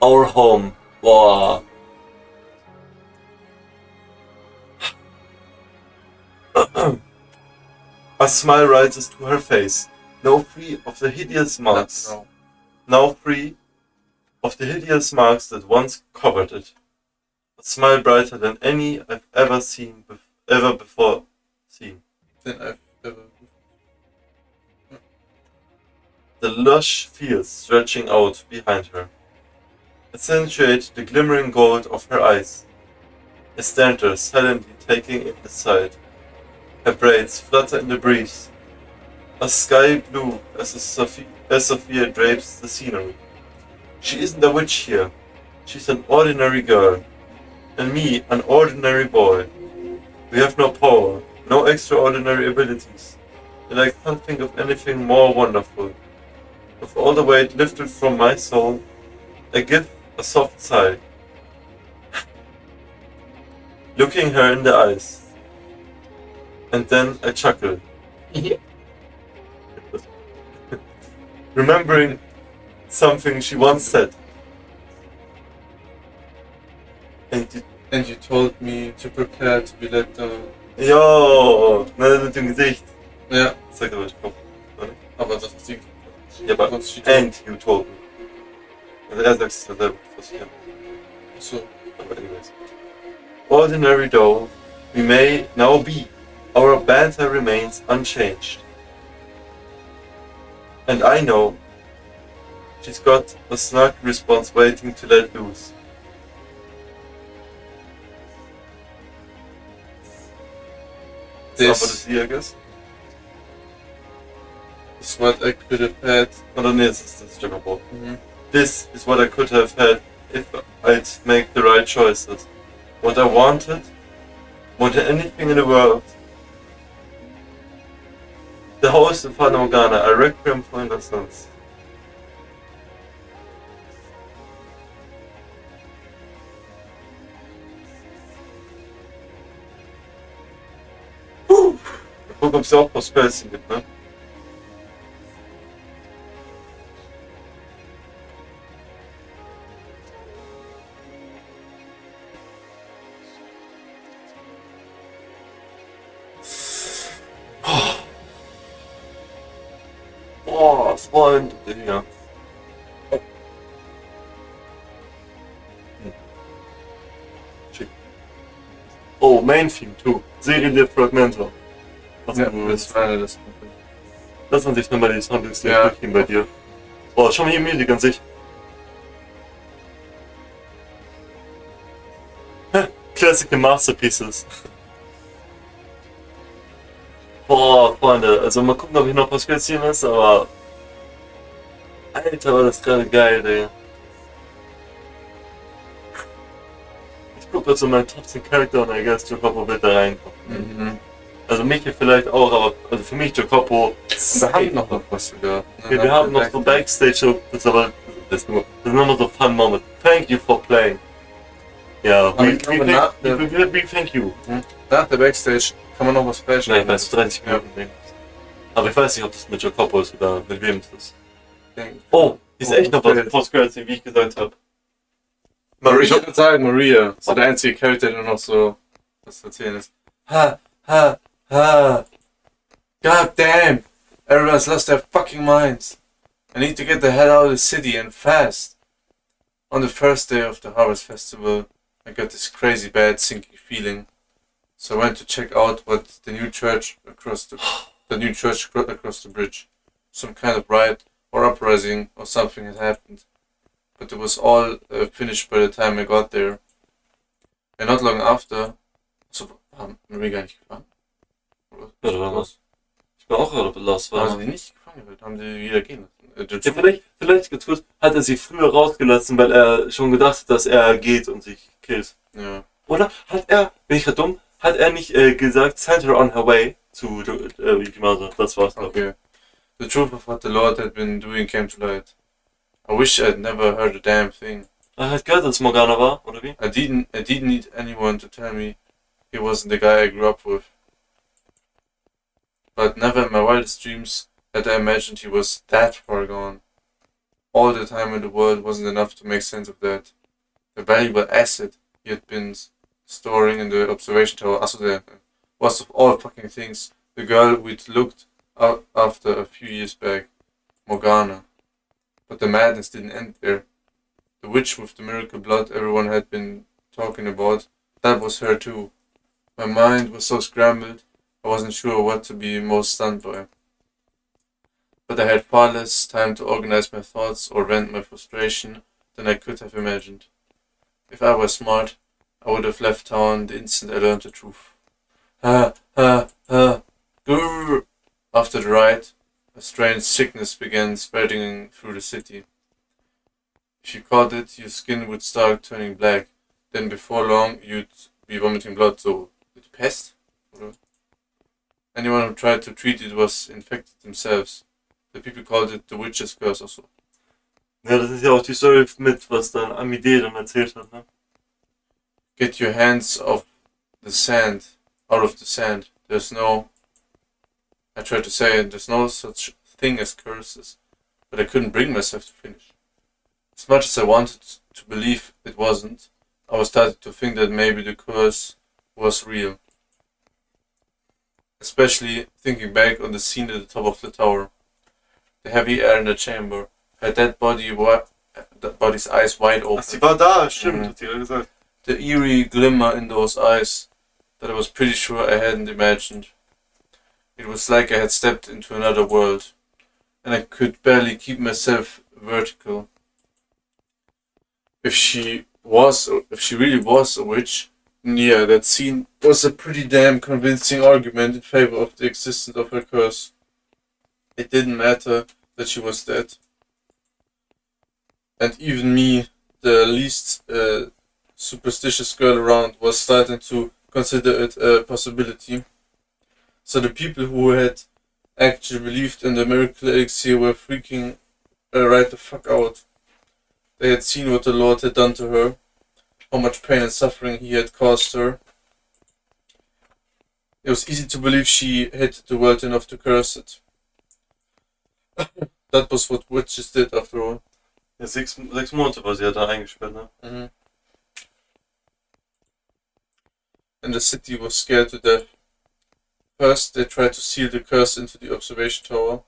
Our home. Boah. A smile rises to her face, now free of the hideous marks. No. Now free of the hideous marks that once covered it. A smile brighter than any I've ever seen, ever before seen. Then I've ever. The lush fields stretching out behind her accentuate the glimmering gold of her eyes. I stand there silently taking in the sight. Her braids flutter in the breeze. A sky blue as Sophia drapes the scenery. She isn't a witch here. She's an ordinary girl. And me, an ordinary boy. We have no power, no extraordinary abilities. And I can't think of anything more wonderful. With all the weight lifted from my soul, I give a soft sigh. Looking her in the eyes. And then I chuckle. Remembering something she once said. And you told me to prepare to be let down. Jo, ne, mit dem Gesicht. Ja, Sag aber, ich komm. aber das ist die. Ja, aber Was steht and you told me. Also er sagt es ja selber, was ich habe. So. Aber anyways. Ordinary though we may now be, our banter remains unchanged. And I know she's got a snug response waiting to let loose. This Aber das hier, I guess. is what I could have had. Oder nee, das ist JACOPO. Mhm. This is what I could have had if I'd make the right choices. What I wanted, more than anything in the world. The host in Fata Morgana, a Requiem for Innocence. Guck, ob es auch was Spelzen gibt, ne? Boah, Freund, Digga. Schick. Oh, Main Theme 2. Serie der Fragmente. Was Ja, du das war das. Lass uns sich nochmal die Soundtracks Ja. durchgehen bei dir. Boah, schau mal hier Musik an sich. Classic Masterpieces. Boah, Freunde, also mal gucken, ob hier noch was Kürzchen ist, aber. Alter, war das gerade geil, Digga. Ich guck jetzt in meinen Top 10 Charakter und I guess JACOPO wird da reinkommen. Mhm. Also Mickey vielleicht auch, aber also für mich JACOPO. Wir haben noch was sogar. Okay, wir haben noch so Backstage, das ist aber das ist nur noch so Fun Moment. Thank you for playing. Ja, Aber ich glaube, we thank you. Nach der Backstage kann man noch was flashen. Nein, ich weiß, 30 Minuten. Ja. Aber ich weiß nicht, ob das mit JACOPO ist oder mit wem es ist. Oh, ist echt noch was Post-Credits, wie ich gesagt habe. Ich würde sagen, Maria ist der einzige Charakter, der noch so was zu erzählen ist. Ha. God damn! Everyone's lost their fucking minds. I need to get the hell out of the city and fast. On the first day of the Harvest Festival, I got this crazy bad sinking feeling. So I went to check out what the new church across the bridge. Some kind of riot or uprising or something had happened. But it was all finished by the time I got there. And not long after, so haben wir gar nicht gefangen. Ja, da war was. Ich bin auch gerade lost. Haben sie nicht gefangen, haben sie wieder gehen lassen. Ja, vielleicht getut, hat er sie früher rausgelassen, weil er schon gedacht hat, dass er geht und sich killt. Ja. Oder hat er, bin ich gerade dumm, hat er nicht gesagt, send her on her way zu Yukimasa? Das war's, glaube ich. Okay. The truth of what the Lord had been doing came to light. I wish I'd never heard a damn thing. Er hat gehört, dass Morgana war, oder wie? I didn't need anyone to tell me he wasn't the guy I grew up with. But never in my wildest dreams had I imagined he was that far gone. All the time in the world wasn't enough to make sense of that. The valuable asset he had been storing in the observation tower was of all fucking things the girl we'd looked out after a few years back, Morgana. But the madness didn't end there. The witch with the miracle blood everyone had been talking about, that was her too. My mind was so scrambled, I wasn't sure what to be most stunned by. But I had far less time to organize my thoughts or vent my frustration than I could have imagined. If I were smart, I would have left town the instant I learned the truth. Grrr. After the riot, a strange sickness began spreading through the city. If you caught it, your skin would start turning black. Then before long, you'd be vomiting blood. So, the pest? Anyone who tried to treat it was infected themselves. The people called it the witch's curse also. Ja, das ist ja auch die Story mit, was dann Amide dann erzählt hat, ne? Get your hands off the sand, out of the sand. I tried to say it, there's no such thing as curses, but I couldn't bring myself to finish. As much as I wanted to believe it wasn't, I was starting to think that maybe the curse was real. Especially thinking back on the scene at the top of the tower. The heavy air in the chamber, her dead body's eyes wide open. Ach, sie war da, stimmt, hat sie ja gesagt. The eerie glimmer in those eyes that I was pretty sure I hadn't imagined. It was like I had stepped into another world, and I could barely keep myself vertical. If she really was a witch, yeah, that scene was a pretty damn convincing argument in favor of the existence of her curse. It didn't matter that she was dead. And even me, the least superstitious girl around, was starting to consider it a possibility. So the people who had actually believed in the miracle elixir were freaking right the fuck out. They had seen what the Lord had done to her, how much pain and suffering he had caused her. It was easy to believe she hated the world enough to curse it. That was what witches did after all. Ja, 6 Monate war sie ja da eingesperrt, ne? Mm-hmm. And the city was scared to death. First, they tried to seal the curse into the observation tower,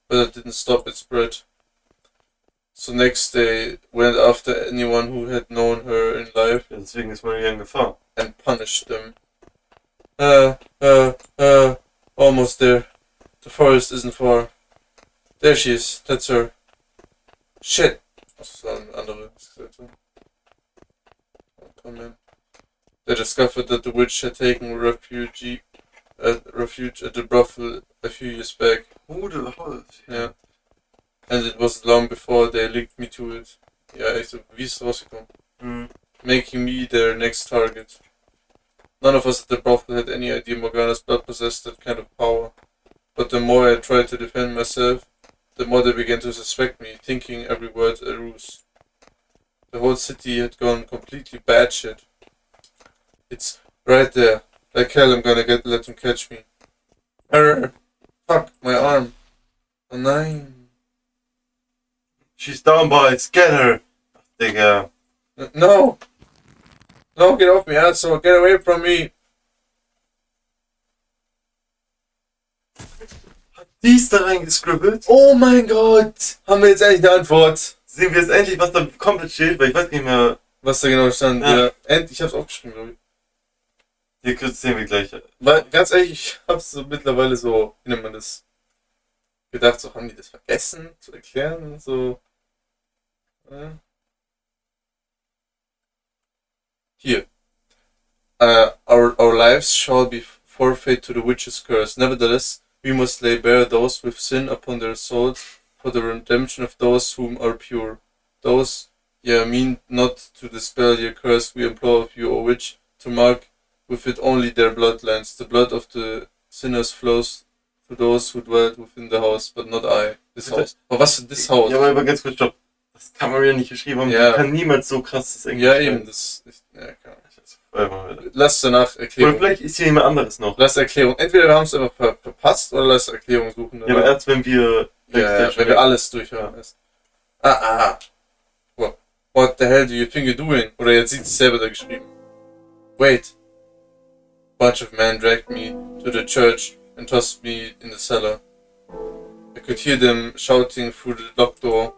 but that didn't stop its spread. So next, they went after anyone who had known her in life. Ja, deswegen ist man wieder in Gefahr. And punished them. Almost there. The forest isn't far. There she is. That's her. Shit. Das war eine andere Seite. Oh man. They discovered that the witch had taken refuge at the brothel a few years back. Yeah. And it wasn't long before they linked me to it. Ja, echt so, wie ist es rausgekommen? Making me their next target. None of us at the brothel had any idea Morgana's blood possessed that kind of power. But the more I tried to defend myself, the more they began to suspect me, thinking every word a ruse. The whole city had gone completely batshit. It's right there. Like hell, I'm gonna let him catch me. Arr! Fuck, my arm. Oh nein. She's down, boys. Get her. Digga. No! No, get off me, asshole. Get away from me. Die ist da reingescribbelt. Oh mein Gott! Haben wir jetzt endlich eine Antwort? Sehen wir jetzt endlich, was da komplett steht, weil ich weiß nicht mehr. Was da genau stand. Ja. Ja. Endlich, ich hab's aufgeschrieben, glaube ich. Hier kurz sehen wir gleich. Weil, ganz ehrlich, ich hab's so mittlerweile so, wie nennt man das, gedacht, so haben die das vergessen zu erklären und so. Hier. Our lives shall be forfeit to the witch's curse. Nevertheless, we must lay bare those with sin upon their souls for the redemption of those whom are pure. Those ye mean not to dispel your curse, we implore of you, O witch, to mark with it only their bloodlines. The blood of the sinners flows to those who dwell within the house, but not I. This house. Aber was ist this house? Ja, aber ganz kurz, stopp. Das kann man ja nicht geschrieben haben. Ja. Die kann niemals so krasses Englisch Ja, schreiben. eben, das. Ja, klar. Oder Lass danach Erklärung. vielleicht ist hier jemand anderes noch. Lass Erklärung. Entweder wir haben es einfach verpasst oder lass Erklärung suchen. Ja, aber erst wenn wir. Ja, wenn wir alles durchhören. Ja. What the hell do you think you're doing? Oder jetzt sieht es selber da geschrieben. Wait. Bunch of men dragged me to the church and tossed me in the cellar. I could hear them shouting through the locked door.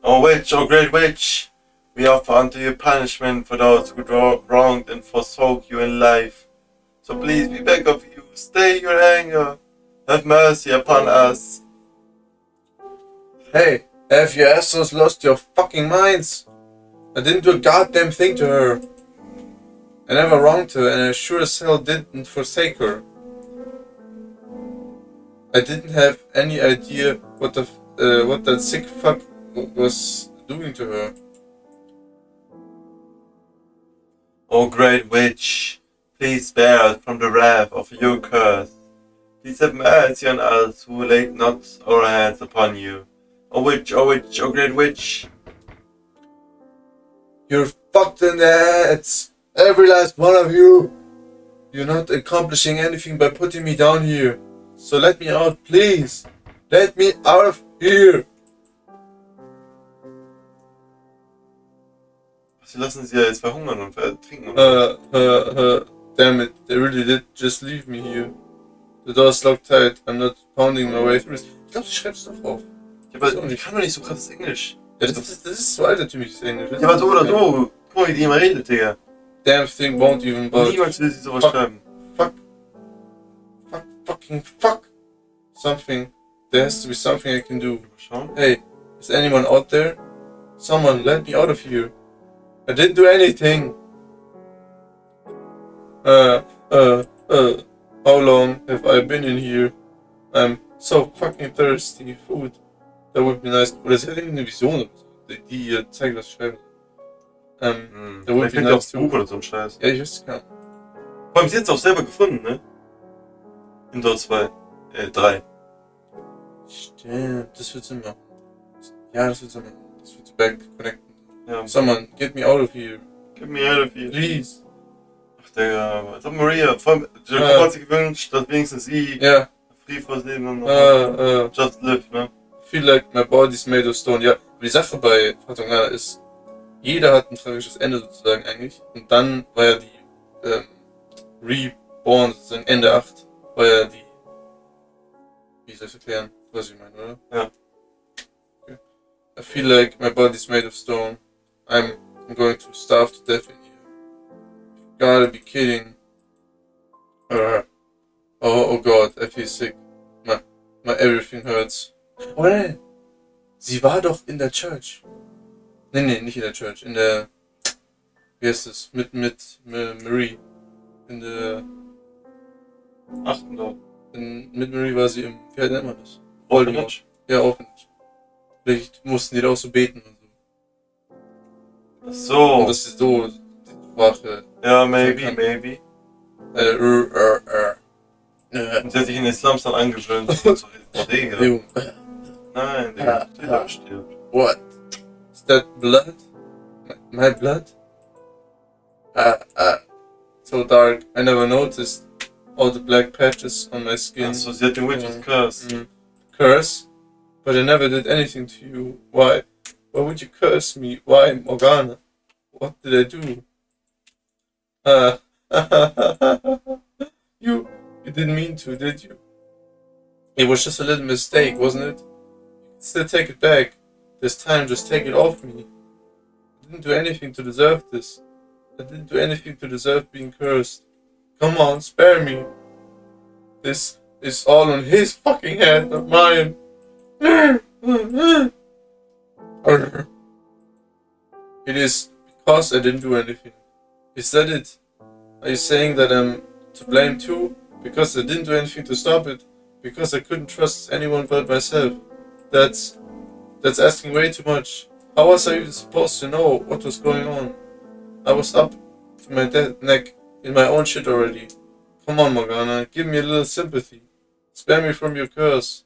Oh witch, oh great witch, we offer unto you punishment for those who wronged and forsook you in life. So please, we beg of you, stay your anger. Have mercy upon us. Hey, have you assholes lost your fucking minds? I didn't do a goddamn thing to her. I never wronged her, and I sure as hell didn't forsake her. I didn't have any idea what that sick fuck was doing to her. O great witch, please spare us from the wrath of your curse. Please have mercy on us who laid not our hands upon you. O witch, O witch, O great witch. You're fucked in the heads, every last one of you. You're not accomplishing anything by putting me down here. So let me out, please. Let me out of here. Sie lassen sie ja jetzt verhungern und ertrinken. Damn it, they really did just leave me here. The door's locked tight, I'm not pounding my way through. Ich glaube, sie schreibt es doch auf. Ja, aber ich kann doch nicht so krasses Englisch. Ja, das ist so altertümliches Englisch. Ja, aber so oder so. Guck mal, wie die immer redet, Digga. Damn thing won't even budge. Niemals will sie sowas Fuck. schreiben. Fuck. Something. There has to be something I can do. Mal schauen. Hey, is anyone out there? Someone, let me out of here. I didn't do anything. How long have I been in here? I'm so fucking thirsty. Food. That would be nice. Oder sie hat irgendeine Vision oder so, die ihr zeigt, was schreiben. That would Vielleicht be findet ihr auch nice das too. Buch oder so ein Scheiß. Ja, ich wüsste gar nicht. Vor allem, sie hat es auch selber gefunden, ne? In Dor 2. 3. Stimmt, das wird Sinn machen. Ja, das wird Sinn machen. Das wird back connecten. Ja. Someone, get me out of here. Get me out of here. Please. Ach, Digga. Was hat Maria? Vor allem, Jacopo hat sich gewünscht, dass wenigstens sie Ja. free fürs Leben und noch just live, ne? Feel like my body's made of stone. Ja, aber die Sache bei Fata Morgana ist, jeder hat ein tragisches Ende sozusagen eigentlich. Und dann war ja die Reborn sozusagen Ende 8, war ja die. Wie soll ich erklären? Was ich meine, oder? Ja. Okay. I feel like my body's made of stone. I'm going to starve to death in here. You gotta be kidding. Oh God, I feel sick. My everything hurts. Oh nein! Sie war doch in der Church. Nee, nicht in der Church. In der. Wie heißt es? Mit Marie. In der. 8. dort. Mit Marie war sie im. Wie nennt man das? Orphanage? Ja, Orphanage. Vielleicht mussten die da auch so beten und so. Ach so. Und das ist so. Die Sprache. Ja, maybe. Und sie hat sich in Islams dann angewöhnt, so zu reden. Digga. Nein, Digga. Digga stirbt. What? Is that blood? My blood? So dark. I never noticed all the black patches on my skin. Achso, sie hat den Witch's Curse. Curse? But I never did anything to you. Why? Why would you curse me? Why, Morgana? What did I do? You didn't mean to, did you? It was just a little mistake, wasn't it? Still take it back. This time, just take it off me. I didn't do anything to deserve this. I didn't do anything to deserve being cursed. Come on, spare me. This is all on his fucking head, not mine. It is because I didn't do anything. Is that it? Are you saying that I'm to blame too? Because I didn't do anything to stop it? Because I couldn't trust anyone but myself? That's asking way too much. How was I even supposed to know what was going on? I was up to my neck in my own shit already. Come on, Morgana, give me a little sympathy. Spare me from your curse.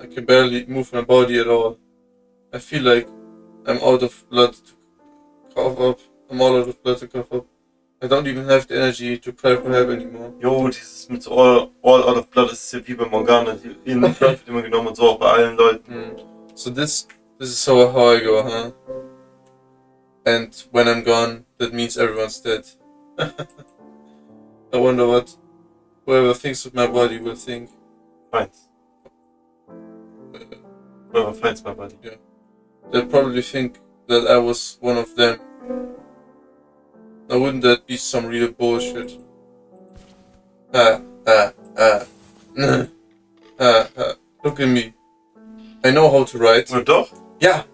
I can barely move my body at all. I feel like I'm out of blood to cough up. I'm all out of blood to cough up. I don't even have the energy to cry for help anymore. Jo, dieses mit all out of blood, das ist ja wie bei Morgana, die in Blood wird immer genommen und so auch bei allen Leuten. So this is how I go, huh? And when I'm gone, that means everyone's dead. I wonder what whoever thinks of my body will think. Finds. Whoever finds my body. Yeah. They'll probably think that I was one of them. Now wouldn't that be some real bullshit? Look at me. I know how to write. Na doch? Yeah.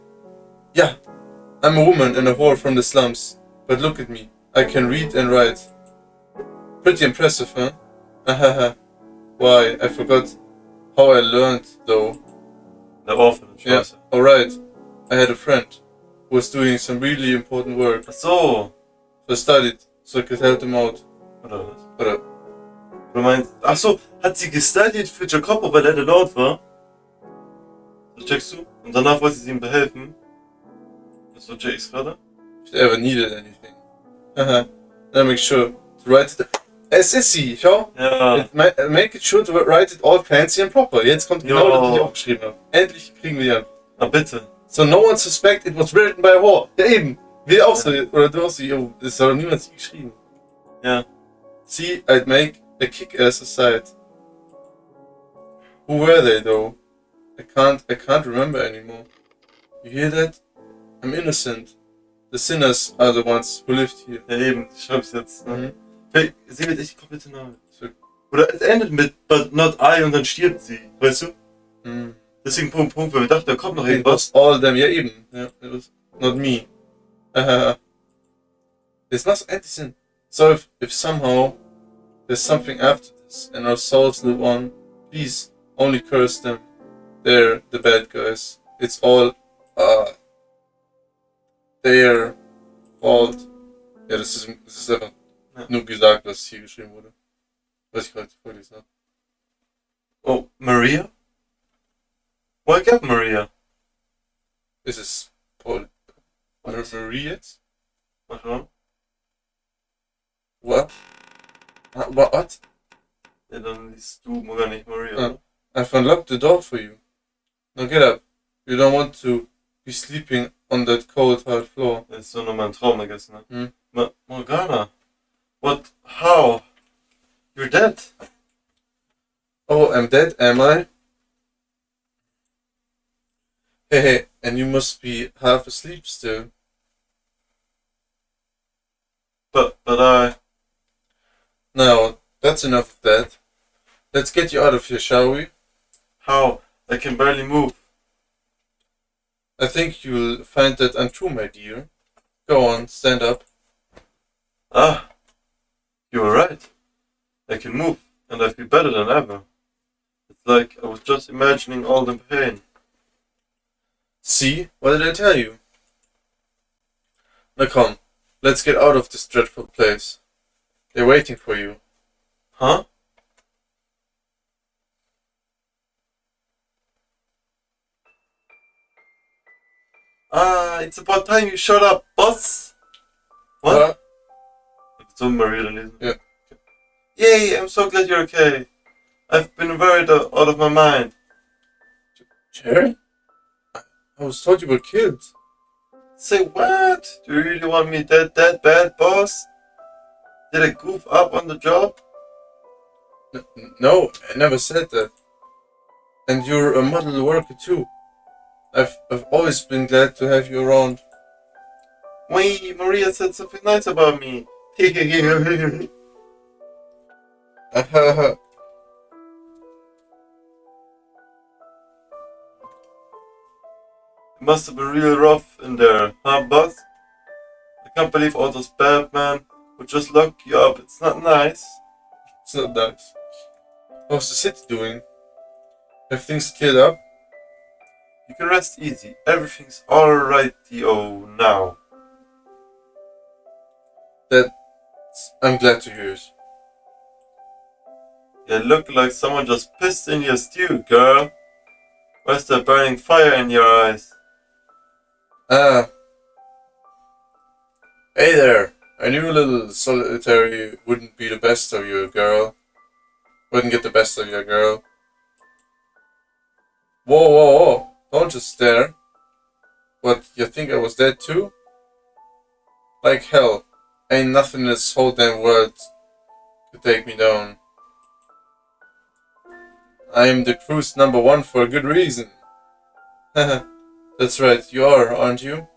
I'm a woman and a whore from the slums. But look at me. I can read and write. Pretty impressive, huh? Why, I forgot how I learned, though. The orphanage. Yeah, alright. I had a friend who was doing some really important work. Ach so. So I studied, so I could help them out. Oder was? Oder? Du meinst, ach so, hat sie gestudied für JACOPO, weil er der Lord war? Das checkst du? Und danach wollte sie ihm behelfen. So check ich's gerade? If they ever needed anything. Then make sure to write it. Es ist sie, schau. Ja. Make it sure to write it all fancy and proper. Jetzt kommt genau das, was ich aufgeschrieben habe. Endlich kriegen wir ihn. Na bitte. So no one suspect it was written by a whore. Ja eben. Wir auch so, oder du auch so, yo, das hat doch niemand sie geschrieben. Ja. See, I'd make a kick-ass aside. Who were they though? I can't remember anymore. You hear that? I'm innocent. The sinners are the ones who lived here. Ja eben, ich schreib's jetzt. Ne? Mhm. Sie wird echt komplette Name. Oder es endet mit but not I und dann stirbt sie, weißt du? Mhm. Deswegen Punkt, weil wir dachten, da kommt noch It irgendwas. was all them, ja eben. Ja, it was not me. It's not anything. So if somehow there's something after this and our souls live on, please only curse them. They're the bad guys. It's all their fault. Ja, das ist einfach nur gesagt, was hier geschrieben wurde. Was ich gerade vorgelesen habe. Oh, Maria? Wake up, Maria. Ist es Paul? Marie jetzt? Warte mal. What? What? Ja, dann liest du gar nicht Maria. I've unlocked the door for you. Now get up. You don't want to be sleeping on that cold, hard floor. Das ist so nur mein Traum gegessen, ne? Hm. Morgana. What? How? You're dead. Oh, I'm dead, am I? Hey, and you must be half asleep still. But I... Now, that's enough of that. Let's get you out of here, shall we? How? I can barely move. I think you'll find that untrue, my dear. Go on, stand up. Ah, you were right. I can move, and I feel better than ever. It's like I was just imagining all the pain. See? What did I tell you? Now come, let's get out of this dreadful place. They're waiting for you. Huh? Ah, it's about time you shut up, boss! What? So Maria lesen. Yeah. Yay, I'm so glad you're okay. I've been worried out of my mind. Jerry? I was told you were killed. Say what? Do you really want me that bad, boss? Did I goof up on the job? No, I never said that. And you're a model worker too. I've always been glad to have you around. Wait, Maria said something nice about me. It must have been real rough in there, huh, boss? I can't believe all those bad men would just lock you up. It's not nice. It's not nice. How's the city doing? Have things cleared up? You can rest easy. Everything's alrighty-o now. I'm glad to hear it. You look like someone just pissed in your stew, girl. Why's there burning fire in your eyes? Ah, hey there. I knew a little solitary wouldn't be the best of you, girl. Wouldn't get the best of you, girl. Whoa, whoa, whoa. Don't just stare. What, you think I was dead too? Like hell. Ain't nothing in this whole damn world could take me down. I am the crew's #1 for a good reason. That's right, you are, aren't you?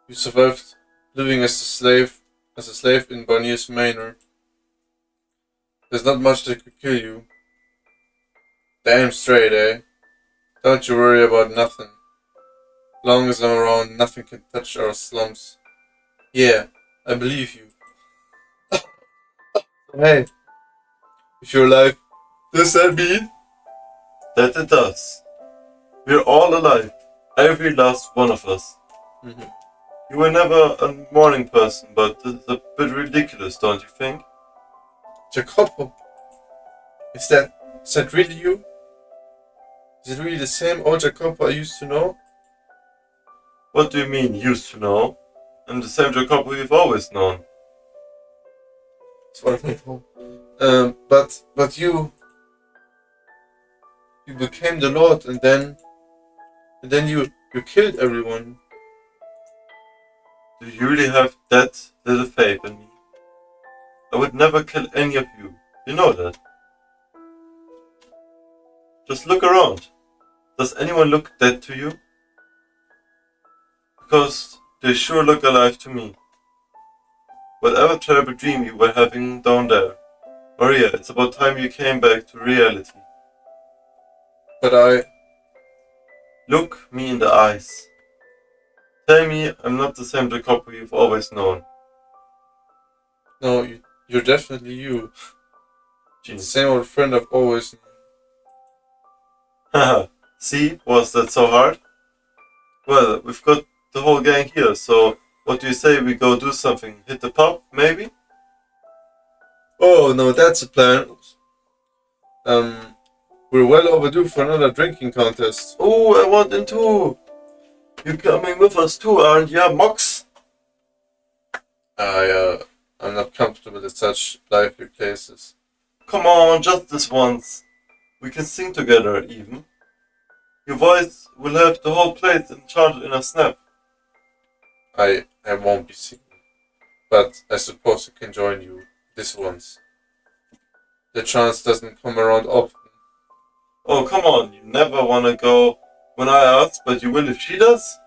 You survived living as a slave in Barnier's Manor. There's not much that could kill you. Damn straight, eh? Don't you worry about nothing. Long as I'm around, nothing can touch our slums. Yeah, I believe you. Hey, if you're alive, does that mean? That it does. We're all alive. Every last one of us. Mm-hmm. You were never a morning person, but it's a bit ridiculous, don't you think? JACOPO, is that really you? Is it really the same old JACOPO I used to know? What do you mean, used to know? I'm the same JACOPO you've always known. That's what I thought. But you became the Lord, and then you killed everyone. Do you really have that little faith in me? I would never kill any of you. You know that. Just look around. Does anyone look dead to you? Because they sure look alive to me. Whatever terrible dream you were having down there, Maria, it's about time you came back to reality. But I... Look me in the eyes. Tell me I'm not the same JACOPO you've always known. No, you're definitely you. The Jeez. same old friend I've always known. Haha, see, was that so hard? Well, we've got the whole gang here, so what do you say we go do something? Hit the pub, maybe? Oh, no, that's a plan. We're well overdue for another drinking contest. Oh, I want in too! You're coming with us too, aren't you, Mox? I'm not comfortable at such lively places. Come on, just this once. We can sing together, even. Your voice will have the whole place enchanted in a snap. I won't be singing, but I suppose I can join you this once. The chance doesn't come around often. Oh, come on, you never wanna go when I ask, but you will if she does?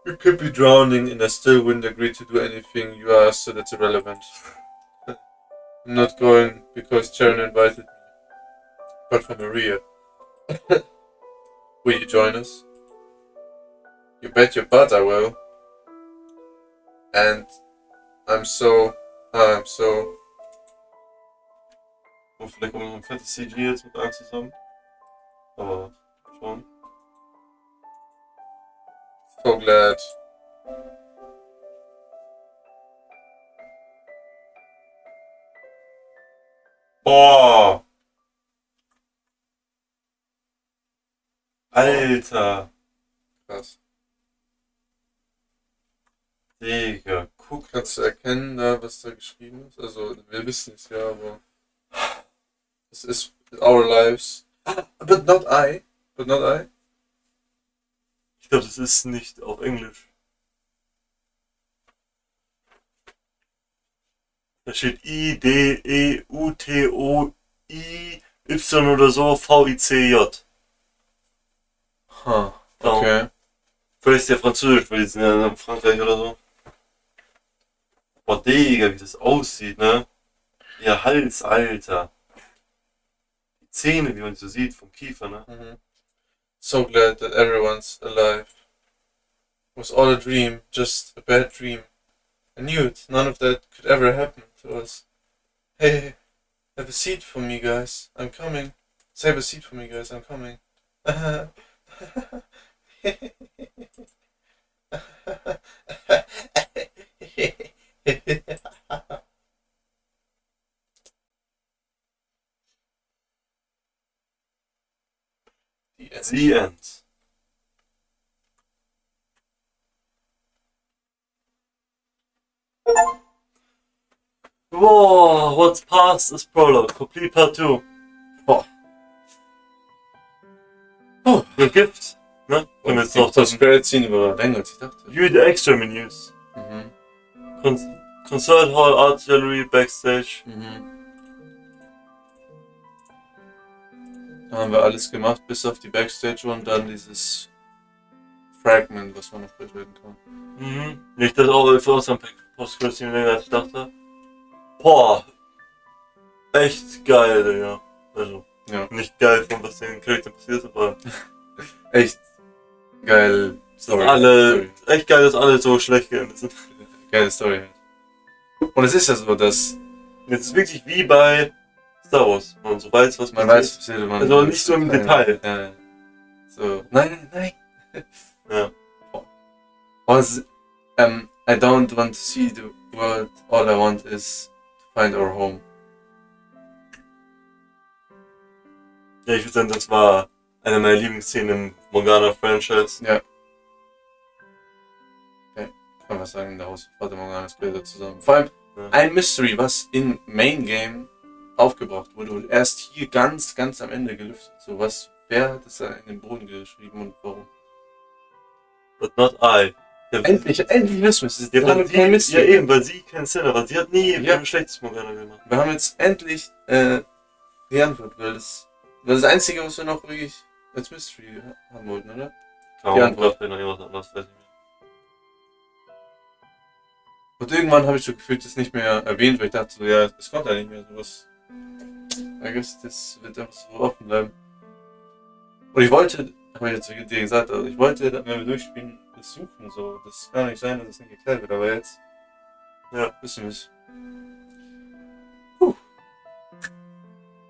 You could be drowning and I still wouldn't agree to do anything you ask, so that's irrelevant. I'm not going because Sharon invited me, but for Maria. Will you join us? You bet your butt I will. And I'm so... Oh, vielleicht kommt noch ein fettes CG jetzt mit allen zusammen. Aber schon. so glad. Boah! Alter! Krass. Digga, guck. Kannst du erkennen, was da geschrieben ist? Also, wir wissen es ja, aber... Es ist our lives. But not I. But not I. Ich glaube, das ist nicht auf Englisch. Da steht IDEUTOIY oder so, VICJ. Huh. Okay. Vielleicht ist der Französisch, weil die sind ja in Frankreich oder so. Boah, Digga, wie das aussieht, ne? Ihr Hals, Alter. Die Zähne, wie man so sieht, vom Kiefer, ne? Mhm. So glad that everyone's alive. Was all a dream, just a bad dream. I knew it, none of that could ever happen to us. Hey, have a seat for me, guys. I'm coming. Save a seat for me, guys. I'm coming. The End. Whoa, what's past is prologue. Complete part 2. Boah. Oh, der Gift. Ne? Können wir jetzt noch das Credit ziehen über länger als ich dachte. View the extra menus. Mhm. Concert Hall, Artillery, Backstage. Mhm. Da haben wir alles gemacht, bis auf die Backstage und dann dieses Fragment, was man noch betreten kann. Mhm. Nicht das auch für uns am Post-Credit länger als ich dachte. Boah. Echt geil, Digga. Also, Ja. nicht geil von was den Charakteren passiert, aber Echt geil Story. echt geil, dass alle so schlecht geendet sind. Geile Story. Und es ist ja so, dass Jetzt ist wirklich wie bei Star Wars. Man so weiß, was man passiert. weiß, was jeder Mann Also nicht so im Detail. Ja. So, nein. Ja. Was, I don't want to see the world, all I want is to find our home. Ja, ich würde sagen, das war eine meiner Lieblingsszenen im Morgana-Franchise. Ja. Okay. Kann man sagen, daraus Fata Morgana Bilder zusammen. Vor allem ein Mystery, was in Main Game aufgebracht wurde und erst hier ganz am Ende gelüftet. So was, wer hat das da in den Boden geschrieben und warum? But not I. Ja, Endlich wissen wir es. Ja, haben kein Mystery. Ja, eben, weil sie kein Sinn, aber sie hat nie ein schlechtes Morgana gemacht. Wir haben jetzt endlich die Antwort, weil das Einzige, was wir noch wirklich als Mystery haben wollten, oder? Die Antwort. Noch irgendwas anderes, weiß ich nicht. Und irgendwann habe ich so gefühlt, das nicht mehr erwähnt, weil ich dachte so, ja, das kommt ja nicht mehr sowas. I guess, das wird einfach so offen bleiben. Und ich wollte, habe ich jetzt dir gesagt, also ich wollte, wenn wir durchspielen, das suchen, so. Das kann nicht sein, dass es nicht geklärt wird, aber jetzt, ja, wissen wir es.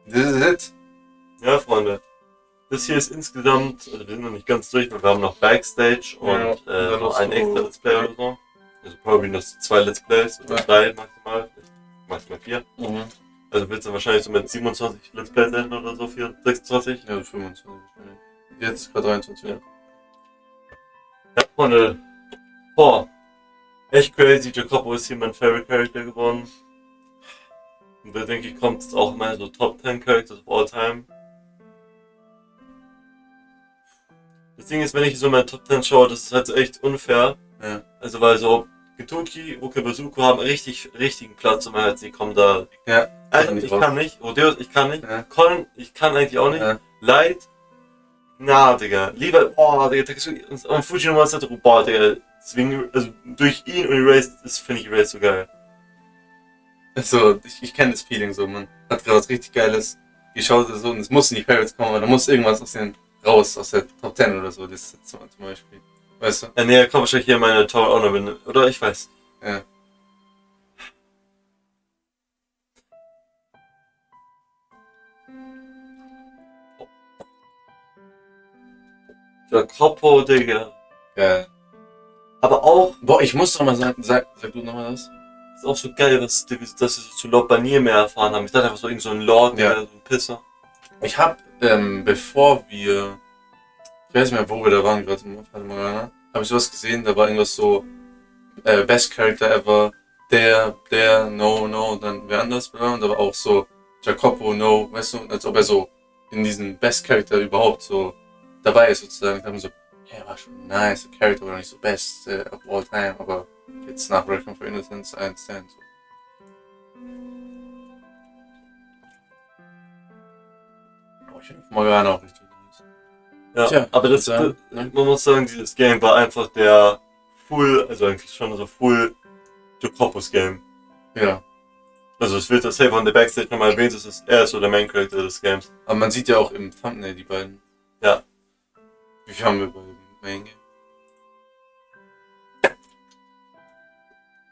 This is it. Ja, Freunde. Das hier ist insgesamt, also wir sind noch nicht ganz durch, weil wir haben noch Backstage und noch ein extra Let's Play oder so. Also probably noch 2 Let's Plays oder 3 maximal 4. Mhm. Also wird es dann wahrscheinlich so mit 27 Let's Plays enden oder so, 26? Ja, 25. Jetzt ist gerade 23. Ja. Ja, Freunde. Boah. Echt crazy. JACOPO ist hier mein Favorite Character geworden. Und da denke ich, kommt es auch mal so Top 10 Characters of all time. Das Ding ist, wenn ich so meine Top 10 schaue, das ist halt so echt unfair. Ja. Also weil so Getoki, Ukebazuko haben richtigen Platz und halt sie kommen da. Ja. Ich kann nicht. Rodeos, ich kann nicht. Ja. Colin, ich kann eigentlich auch nicht. Ja. Light. Na, Digga. Lieber, boah, Digga, und Fujinuma ist halt, boah, Digga. Deswegen, also durch ihn und Erased, das finde ich Erased so geil. Also, ich kenne das Feeling so, man hat gerade was richtig Geiles geschaut so, und es muss in die Favorites kommen, aber da muss irgendwas aus der Top 10 oder so, das ist zum Beispiel. Weißt du? Nee, kommt wahrscheinlich hier meine Tower Honor bin, oder? Ich weiß. Ja. JACOPO, Digga. Geil. Aber auch, Boah, ich muss doch mal sagen, sag du nochmal das. ist auch so geil, dass wir so zu Lord Barnier mehr erfahren haben. Ich dachte einfach so irgend so ein Lord, Ja. so ein Pisser. Ich hab, bevor wir, ich weiß nicht mehr, wo wir da waren, gerade im Fata Morgana, habe ich sowas gesehen, da war irgendwas so, Best Character ever, no, dann wer anders, und da war auch so, JACOPO, no, weißt du, als ob er so in diesem Best Character überhaupt so dabei ist sozusagen. Ich dachte mir so, ja, er war schon ein nice Character, war nicht so best of all time, aber jetzt nach Requiem for Innocence 1 so. Oh, ich finde Morgana auch richtig nice. Ja, Tja, aber das, sagen, man muss sagen, dieses Game war einfach der also eigentlich schon so Full JACOPO's Game. Ja. Also es wird das safe on the Backstage nochmal erwähnt, er ist so der Main Character des Games. Aber man sieht ja auch im Thumbnail die beiden. Ja. Wie viel haben wir bei dem Main Game?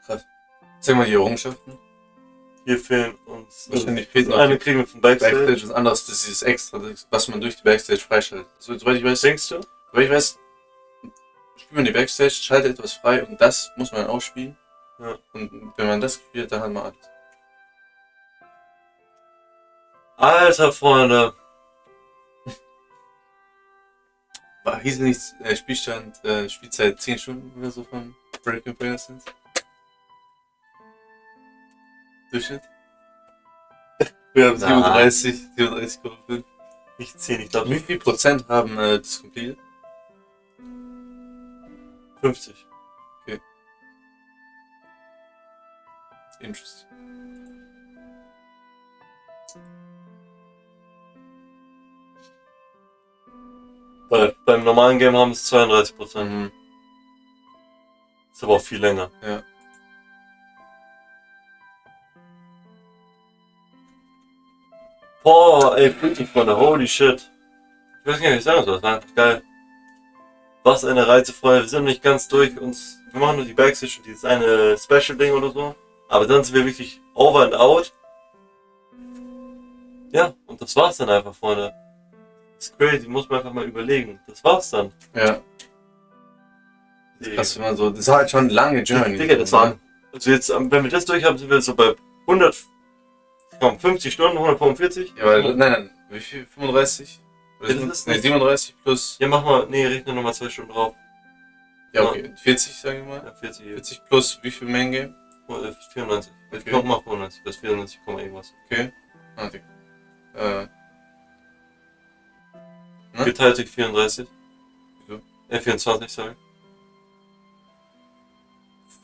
Krass. Sag mal die Errungenschaften. Hier fehlen uns. Wahrscheinlich fehlt noch eine kriegen wir von Backstage. Backstage, das andere ist dieses Extra, was man durch die Backstage freischaltet. Also, soweit ich weiß, Denkst du? soweit ich weiß, spielt man die Backstage, schaltet etwas frei und das muss man dann auch spielen. Ja. Und wenn man das spielt, dann hat man alles. Alter Freunde. Hieß nicht Spielstand, Spielzeit 10 Stunden oder so von Requiem for Innocence? Durchschnitt? Wir haben 37,5. Ich 10, ich glaube Wie viel Prozent haben das completed? 50. Interesting. Beim normalen Game haben es 32%. Mhm. Ist aber auch viel länger. Ja. Boah, ey, Pretty Freunde, holy shit. Ich weiß nicht, was ich sagen soll, das war einfach geil. Was eine Reizefreude, wir sind noch nicht ganz durch, wir machen nur die Backstage und dieses eine Special-Ding oder so. Aber dann sind wir wirklich over and out. Ja, und das war's dann einfach, Freunde. Das ist crazy, muss man einfach mal überlegen. Das war's dann. Ja. Krass, wenn man so, das war halt schon eine lange Journey. Digga, das waren, also jetzt, wenn wir das durch haben, sind wir so bei 150 Stunden, 145. Ja, weil, nein, wie viel? 35? Oder Ja, das ist 37 plus. Ja, mach mal, nee, rechne nochmal 2 Stunden drauf. Ja, okay, 40, sagen wir mal. Ja, 40. 40 plus wie viel Main Game? 94. Okay. Komm, mach 95, das 94, irgendwas. Okay. Ah, Digga. Ne? Geteilt durch 34. Wieso? 24, sorry.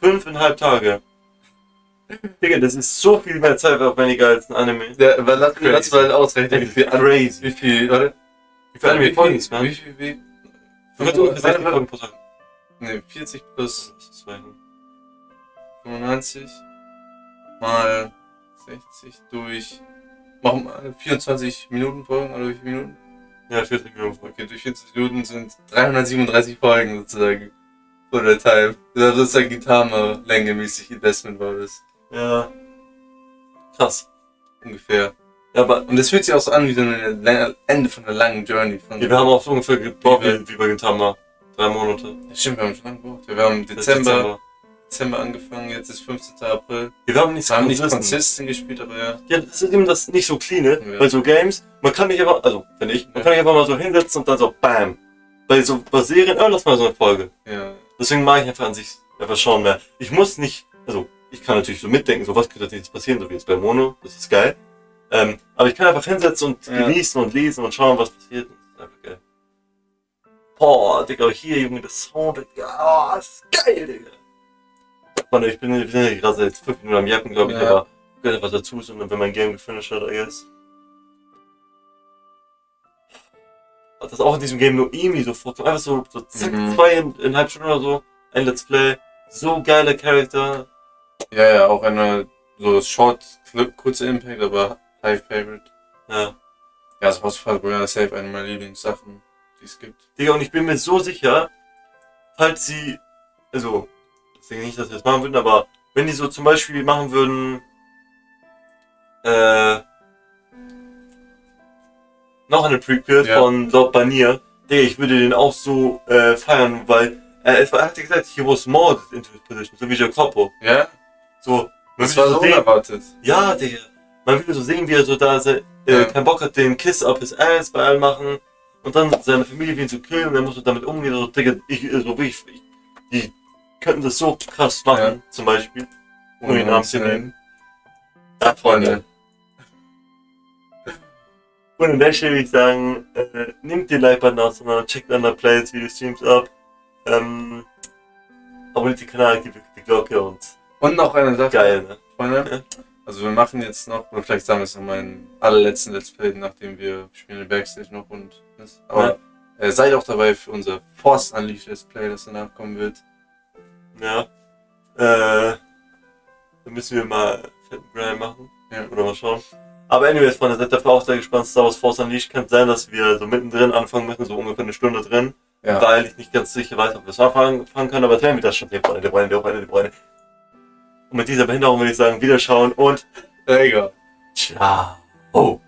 5,5 Tage. Digga, das ist so viel mehr Zeit, auch weniger als ein Anime. Ja, aber lass mal ausrechnen, wie viel Crazy. Wie viel, warte. Wie viel Anime folgen es, man? Wie viel, Du kannst ungefähr 60 Folgen pro Tag. Ne, 40 plus Das ist 200. 95 mal 60 durch. Machen wir 24 Minuten Folgen oder wie viele Minuten? Ja, 40 Minuten Folgen. Okay, durch 40 Minuten sind 337 Folgen sozusagen. Von der Time. Das ist sozusagen Gitarre-längemäßig Investment war das. Ja. Krass. Ungefähr. Ja, aber Und das fühlt sich auch so an wie so ein Ende von einer langen Journey. wir haben auch so ungefähr gebraucht wie bei Gintama. 3 Monate. Ja, stimmt, wir haben schon lange gebraucht. Wir haben Dezember angefangen, jetzt ist 15. April. Wir haben nicht Wir haben nicht consistent gespielt, aber ja. Ja, das ist eben das nicht so clean, Ja. Bei so Games, man kann nicht einfach, also, finde ich, man kann nicht einfach mal so hinsetzen und dann so BAM. Bei Serien, lass mal so eine Folge. Ja. Deswegen mache ich einfach an sich einfach schauen mehr. Ich muss nicht, also, ich kann natürlich so mitdenken, so was könnte jetzt passieren, so wie jetzt bei Mono, das ist geil. Aber ich kann einfach hinsetzen und genießen und lesen und schauen, was passiert. Das ist einfach geil. Boah, Digga, hier, Junge, das Sound, ja, das ist geil, Digga. Mann, wir sind ja gerade seit 5 Minuten am Jacken, glaube ich, Ja. aber gehört etwas dazu, sondern wenn mein Game gefinisht hat, I guess. Hat das auch in diesem Game nur irgendwie so vorkommt. Einfach so zack, 2,5 Stunden oder so, ein Let's Play. So geile Charakter. Ja, auch eine so kurze Impact, aber High Favorite. Ja. Ja, das House of Fata Morgana ist safe eine meiner Lieblingssachen, die es gibt. Digga, und ich bin mir so sicher, falls sie, also, ich denke nicht, dass sie das machen würden, aber wenn die so zum Beispiel machen würden, noch eine Prequel von Lord Barnier, Digga, ich würde den auch so feiern, weil er hat ja gesagt, he was molded into his position, so wie JACOPO. Ja? So, Das war so unerwartet. Ja, Digga. Man will so sehen, wie er so da keinen Bock hat, den Kiss up his ass bei allen machen und dann seine Familie ihn zu killen und er muss so damit umgehen, so, Digga, die könnten das so krass machen, zum Beispiel. Ohne ihn Namen zu nehmen. Ja, Freunde. Und an der Stelle würde ich sagen, nehmt den Like-Button auseinander, checkt andere Plays, Video-Streams ab, abonniert den Kanal, aktiviert die Glocke und noch eine Sache. geil, ne? Freunde, Also wir machen jetzt noch, oder vielleicht sagen wir es noch mal in allerletzten Let's Play, nachdem wir spielen in Backstage noch und das. Aber seid auch dabei für unser Force Unleashed Let's Play, das danach kommen wird. Ja. Dann müssen wir mal fetten Grind machen. Ja. Oder mal schauen. Aber anyways, Freunde, seid dafür auch sehr gespannt. Star Wars Force Unleashed kann sein, dass wir so mittendrin anfangen müssen, so ungefähr eine Stunde drin. Ja. Weil ich nicht ganz sicher weiß, ob wir es anfangen können, aber teilen wir das schon. Die Freunde. Und mit dieser Behinderung würde ich sagen, Wiederschauen und Egal. ciao.